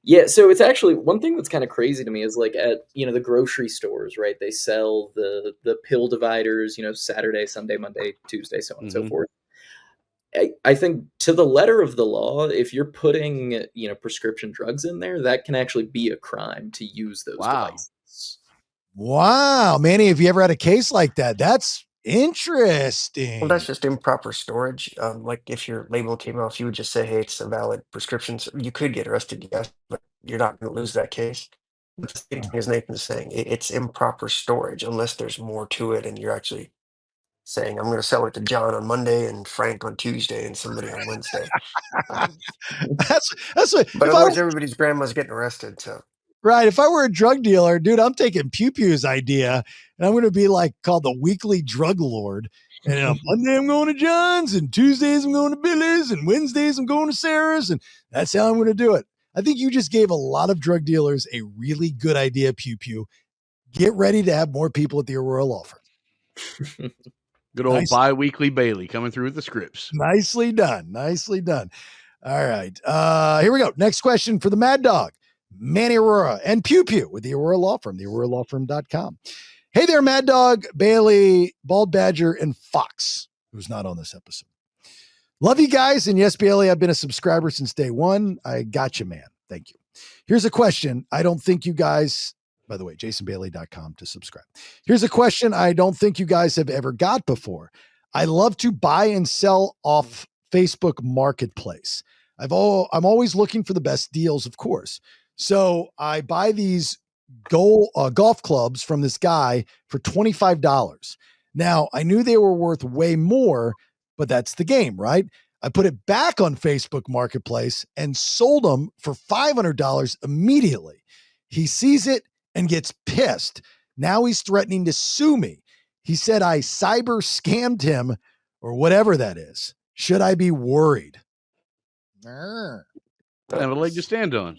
Yeah, so it's actually one thing that's kind of crazy to me is like at the grocery stores, right? They sell the pill dividers, Saturday, Sunday, Monday, Tuesday, so on and so forth. I think to the letter of the law, if you're putting prescription drugs in there, that can actually be a crime to use those devices. Wow, Manny, have you ever had a case like that? That's interesting. Well, that's just improper storage. Like if your label came off, you would just say, "Hey, it's a valid prescription." So you could get arrested, yes, but you're not going to lose that case. But the same thing as Nathan's saying, it's improper storage unless there's more to it, and you're actually saying, "I'm going to sell it to John on Monday and Frank on Tuesday and somebody on Wednesday." That's what. But If otherwise, everybody's grandma's getting arrested. So Right. If I were a drug dealer, dude, I'm taking Pew Pew's idea and I'm going to be like called the weekly drug lord. And on Monday, I'm going to John's, and Tuesdays, I'm going to Billy's, and Wednesdays, I'm going to Sarah's. And that's how I'm going to do it. I think you just gave a lot of drug dealers a really good idea, Pew Pew. Get ready to have more people at the Aurora Law Firm. Good old bi-weekly Bailey coming through with the scripts. Nicely done. Nicely done. All right. Here we go. Next question for the Mad Dog. Manny Aurora, and Pew Pew with the Aurora Law Firm, theauroralawfirm.com. Hey there, Mad Dog, Bailey, Bald Badger, and Fox, who's not on this episode. Love you guys. And yes, Bailey, I've been a subscriber since day one. I got you, man. Thank you. Here's a question. I don't think you guys, by the way, jasonbailey.com to subscribe. Here's a question I don't think you guys have ever got before. I love to buy and sell off Facebook Marketplace. I'm always looking for the best deals, of course. So I buy these golf clubs from this guy for $25. Now, I knew they were worth way more, but that's the game, right? I put it back on Facebook Marketplace and sold them for $500 immediately. He sees it and gets pissed. Now he's threatening to sue me. He said I cyber scammed him or whatever that is. Should I be worried? I have a leg to stand on.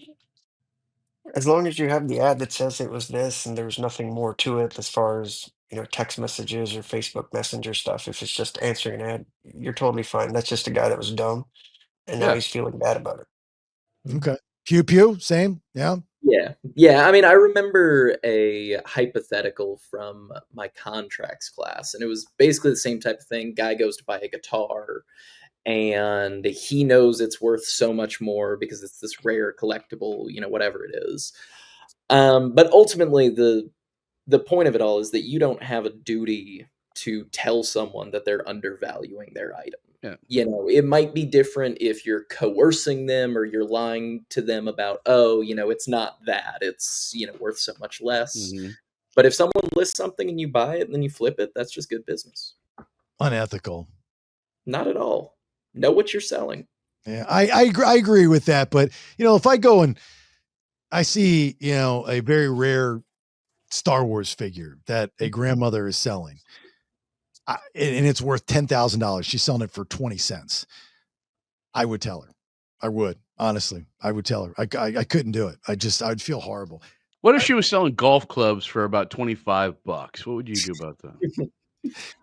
As long as you have the ad that says it was this and there's nothing more to it as far as, text messages or Facebook Messenger stuff, if it's just answering an ad, you're totally fine. That's just a guy that was dumb and now he's feeling bad about it. Okay. Pew Pew, same. Yeah. Yeah. I mean, I remember a hypothetical from my contracts class, and it was basically the same type of thing. Guy goes to buy a guitar, and he knows it's worth so much more because it's this rare collectible, whatever it is. But ultimately, the point of it all is that you don't have a duty to tell someone that they're undervaluing their item. Yeah. It might be different if you're coercing them or you're lying to them about, it's not that, it's, worth so much less. Mm-hmm. But if someone lists something and you buy it and then you flip it, that's just good business. Unethical. Not at all. Know what you're selling. Yeah, I agree with that. But, if I go and I see, a very rare Star Wars figure that a grandmother is selling, and it's worth $10,000. She's selling it for 20 cents. I would tell her. I would, honestly. I would tell her. I couldn't do it. I'd feel horrible. What if she was selling golf clubs for about $25? What would you do about that?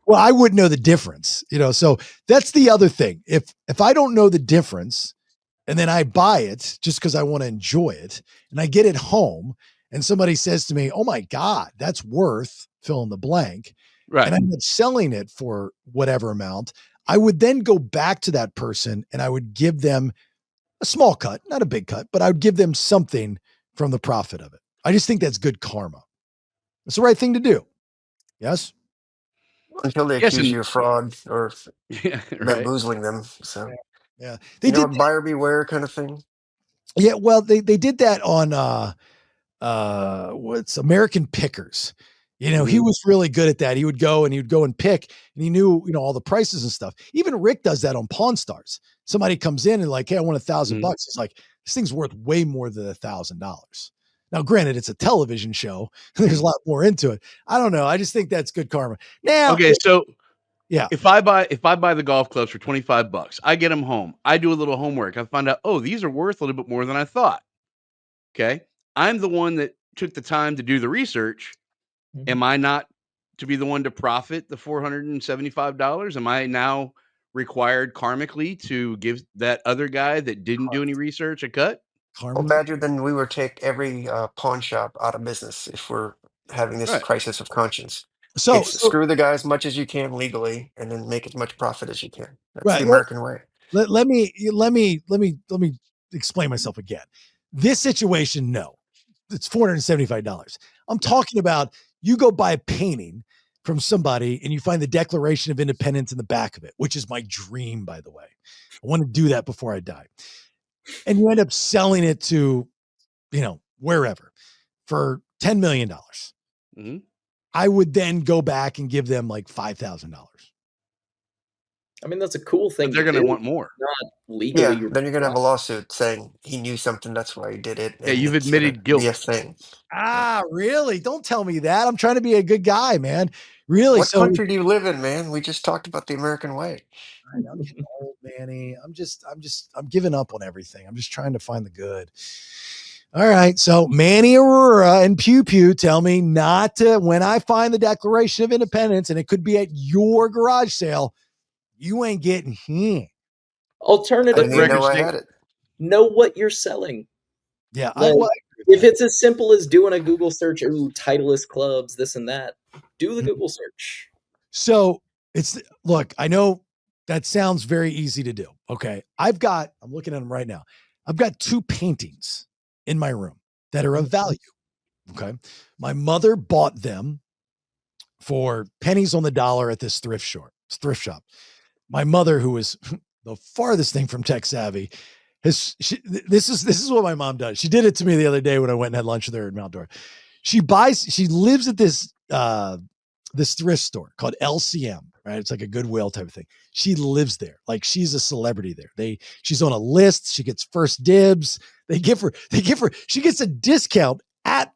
Well, I wouldn't know the difference, so that's the other thing. If I don't know the difference and then I buy it just because I want to enjoy it and I get it home and somebody says to me, oh my God, that's worth fill in the blank. Right. And I'm not selling it for whatever amount. I would then go back to that person and I would give them a small cut, not a big cut, but I would give them something from the profit of it. I just think that's good karma. It's the right thing to do. Yes. Until they accuse you of fraud or bamboozling them. So yeah. They did buyer beware kind of thing. Yeah, well, they did that on what's American Pickers. He was really good at that. He would go and pick, and he knew, all the prices and stuff. Even Rick does that on Pawn Stars. Somebody comes in and like, hey, I want $1,000. He's like, this thing's worth way more than $1,000. Now, granted, it's a television show. There's a lot more into it. I don't know. I just think that's good karma. Now, okay, so yeah, if I buy the golf clubs for $25, I get them home. I do a little homework. I find out, these are worth a little bit more than I thought. Okay, I'm the one that took the time to do the research. Mm-hmm. Am I not to be the one to profit the $475? Am I now required karmically to give that other guy that didn't do any research a cut? Well, Badger, then we would take every pawn shop out of business if we're having this crisis of conscience. So screw the guy as much as you can legally, and then make as much profit as you can. That's the American way. Let me explain myself again. This situation, no, it's $475. I'm talking about you go buy a painting from somebody and you find the Declaration of Independence in the back of it, which is my dream, by the way. I want to do that before I die. And you end up selling it to, wherever for $10 million. Mm-hmm. I would then go back and give them like $5,000. I mean, that's a cool thing. But they're going to want more. Not legally. Yeah, then you're going to have a lawsuit saying he knew something. That's why he did it. Yeah, you've admitted guilt. Be a thing. Ah, really? Don't tell me that. I'm trying to be a good guy, man. Really? What country do you live in, man? We just talked about the American way. I'm getting old, Manny. I'm giving up on everything. I'm just trying to find the good. All right. So Manny Aurora and Pew Pew tell me not to, when I find the Declaration of Independence, and it could be at your garage sale, you ain't getting him. Alternative. I had it. Know what you're selling. Yeah. If it's as simple as doing a Google search, ooh, Titleist clubs, this and that, do the Google search. So look, I know that sounds very easy to do. Okay. I'm looking at them right now. I've got 2 paintings in my room that are of value. Okay. My mother bought them for pennies on the dollar at this thrift shop. My mother, who is the farthest thing from tech savvy, this is what my mom does. She did it to me the other day when I went and had lunch with her in Mount Dora. She lives at this thrift store called LCM, right? It's like a Goodwill type of thing. She lives there. Like she's a celebrity there. She's on a list. She gets first dibs. She gets a discount at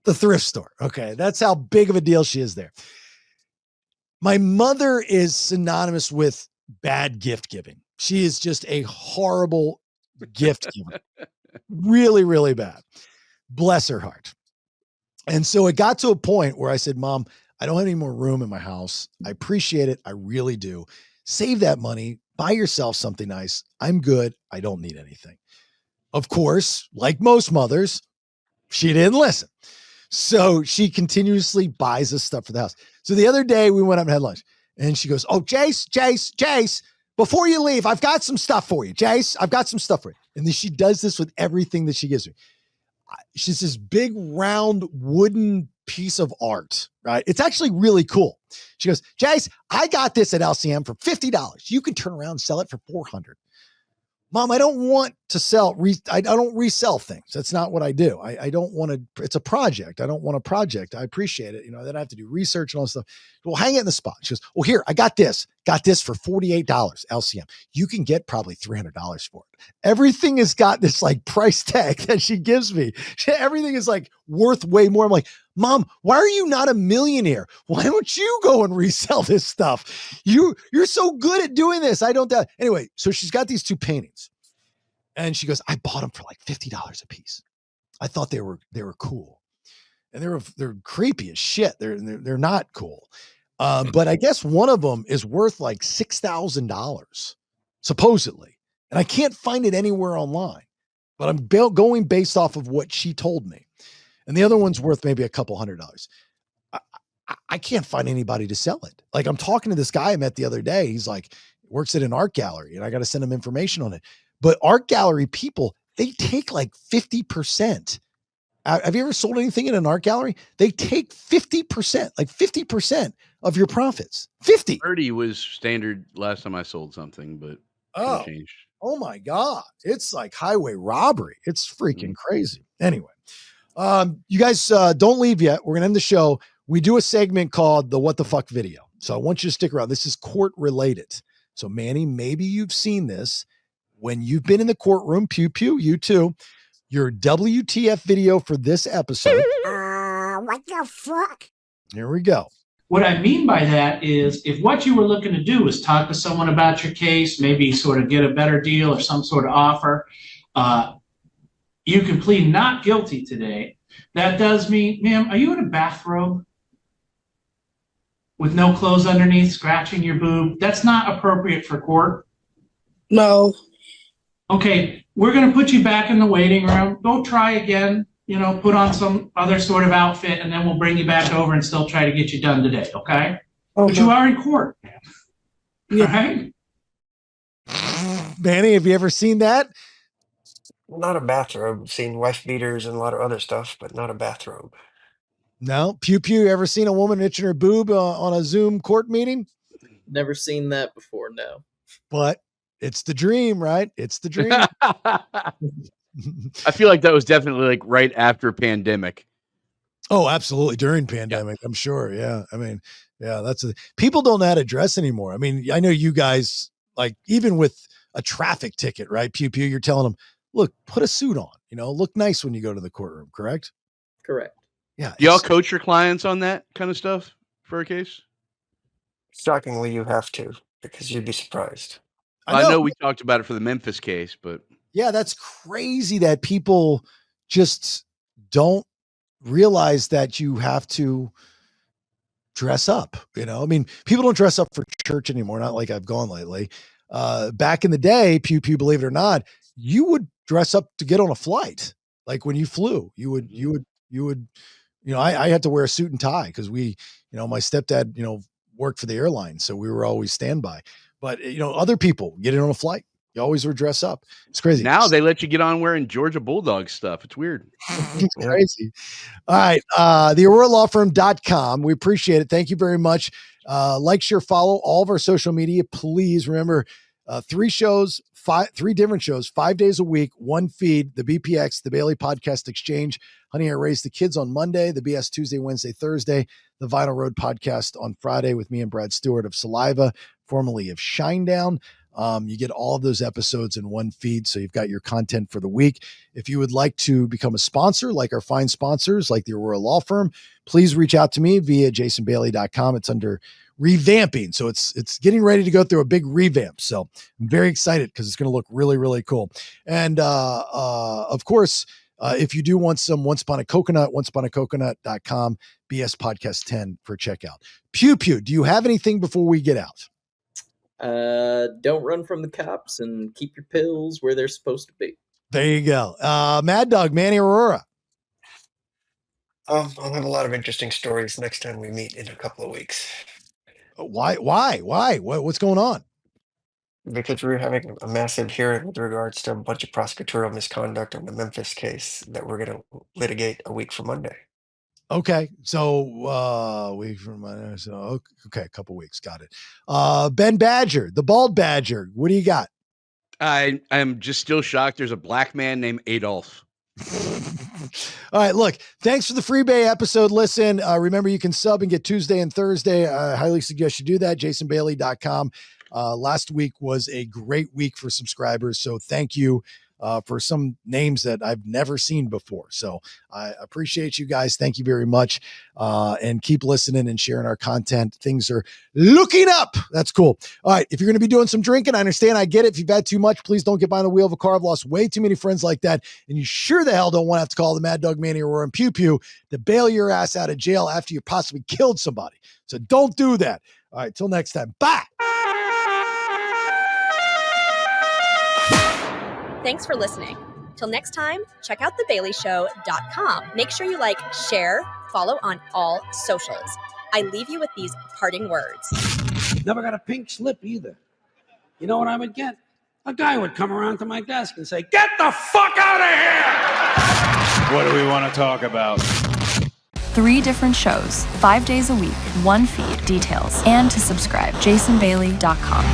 the thrift store. Okay. That's how big of a deal she is there. My mother is synonymous with bad gift giving. She is just a horrible gift giver. Really, really bad. Bless her heart. And so it got to a point where I said, Mom, I don't have any more room in my house. I appreciate it. I really do. Save that money. Buy yourself something nice. I'm good. I don't need anything. Of course, like most mothers, she didn't listen. So she continuously buys us stuff for the house. So the other day we went up and had lunch and she goes, oh, Jace, before you leave, I've got some stuff for you. Jace, I've got some stuff for you. And then she does this with everything that she gives me. She's this big round wooden piece of art, right? It's actually really cool. She goes, Jace, I got this at LCM for $50. You can turn around and sell it for $400. Mom, I don't want to sell. I don't resell things. That's not what I do. I don't want to. It's a project. I don't want a project. I appreciate it. Then I have to do research and all this stuff. Well, hang it in the spot. She goes, well, here, I got this. Got this for $48 LCM. You can get probably $300 for it. Everything has got this like price tag that she gives me. Everything is like worth way more. I'm like, Mom, why are you not a millionaire? Why don't you go and resell this stuff? You're so good at doing this. I don't doubt. Anyway, so she's got these 2 paintings and she goes, I bought them for like $50 a piece. I thought they were cool and they're creepy as shit. They're not cool. But I guess one of them is worth like $6,000 supposedly. And I can't find it anywhere online, but I'm going based off of what she told me. And the other one's worth maybe a couple $100. I can't find anybody to sell it. Like I'm talking to this guy I met the other day. He's like, works at an art gallery and I got to send him information on it. But art gallery people, they take like 50%. Have you ever sold anything in an art gallery? They take 50%, like 50% of your profits. 50. 30 was standard last time I sold something, but it changed. Oh my God. It's like highway robbery. It's freaking crazy. Anyway. You guys don't leave yet. We're going to end the show. We do a segment called the What the Fuck video. So I want you to stick around. This is court related. So Manny, maybe you've seen this when you've been in the courtroom. Pew, pew, you too. Your WTF video for this episode. What the fuck? Here we go. What I mean by that is if what you were looking to do is talk to someone about your case, maybe sort of get a better deal or some sort of offer, you can plead not guilty today. That does mean, ma'am, are you in a bathrobe with no clothes underneath, scratching your boob? That's not appropriate for court. No. Okay, we're going to put you back in the waiting room. Go try again, put on some other sort of outfit, and then we'll bring you back over and still try to get you done today, okay? But you are in court, man. Yeah. All right? Manny, have you ever seen that? Not a bathrobe. I've seen wife beaters and a lot of other stuff, but not a bathrobe. No? Pew pew, ever seen a woman itching her boob on a Zoom court meeting? Never seen that before, no. But it's the dream, right? It's the dream. I feel like that was definitely like right after pandemic. Oh, absolutely. During pandemic, I'm sure. Yeah. I mean, yeah, people don't know how to dress anymore. I mean, I know you guys, like even with a traffic ticket, right? Pew pew, you're telling them, look, put a suit on, look nice when you go to the courtroom, correct? Correct. Yeah. Do y'all coach your clients on that kind of stuff for a case? Shockingly, you have to, because you'd be surprised. I know we talked about it for the Memphis case, but yeah, that's crazy that people just don't realize that you have to dress up. I mean, people don't dress up for church anymore. Not like I've gone lately. Back in the day, pew pew, believe it or not, you would dress up to get on a flight. Like when you flew, you would, I had to wear a suit and tie because my stepdad, worked for the airline. So we were always standby. But, other people get in on a flight. You always would dress up. It's crazy. Now they let you get on wearing Georgia Bulldog stuff. It's weird. It's crazy. All right. TheAuroraLawFirm.com. We appreciate it. Thank you very much. Like, share, follow all of our social media. Please remember 3 different shows, 5 days a week, one feed, the BPX, the Bailey Podcast Exchange. Honey, I Raised the Kids on Monday, the BS Tuesday, Wednesday, Thursday, the Vinyl Road Podcast on Friday with me and Brad Stewart of Saliva, formerly of Shinedown. You get all of those episodes in one feed, so you've got your content for the week. If you would like to become a sponsor, like our fine sponsors, like the Aurora Law Firm, please reach out to me via jasonbailey.com. It's under revamping, so it's getting ready to go through a big revamp. So I'm very excited because it's going to look really, really cool. And of course, if you do want some Once Upon a Coconut, onceuponacoconut.com, BS Podcast 10 for checkout. Pew Pew, do you have anything before we get out? Don't run from the cops and keep your pills where they're supposed to be. There you go. Mad Dog, Manny Aurora. I'll have a lot of interesting stories next time we meet in a couple of weeks. Why? What's going on? Because we're having a massive hearing with regards to a bunch of prosecutorial misconduct on the Memphis case that we're going to litigate a week from Monday. Okay, so week from Monday. So okay, a couple weeks. Got it. Ben Badger, the Bald Badger. What do you got? I'm just still shocked. There's a black man named Adolf. All right, look, thanks for the Free Bay episode. Listen, remember you can sub and get Tuesday and Thursday. I highly suggest you do that. jasonbailey.com. Last week was a great week for subscribers. So thank you for some names that I've never seen before. So I appreciate you guys. Thank you very much. And keep listening and sharing our content. Things are looking up. That's cool. All right. If you're going to be doing some drinking, I understand. I get it. If you've had too much, please don't get behind the wheel of a car. I've lost way too many friends like that. And you sure the hell don't want to have to call the Mad Dog Manny Aurora and Pew Pew to bail your ass out of jail after you possibly killed somebody. So don't do that. All right. Till next time. Bye. Thanks for listening. Till next time, check out thebaileyshow.com. Make sure you like, share, follow on all socials. I leave you with these parting words. Never got a pink slip either. You know what I would get? A guy would come around to my desk and say, "Get the fuck out of here!" What do we want to talk about? 3 different shows, 5 days a week, one feed, details, and to subscribe, jasonbailey.com.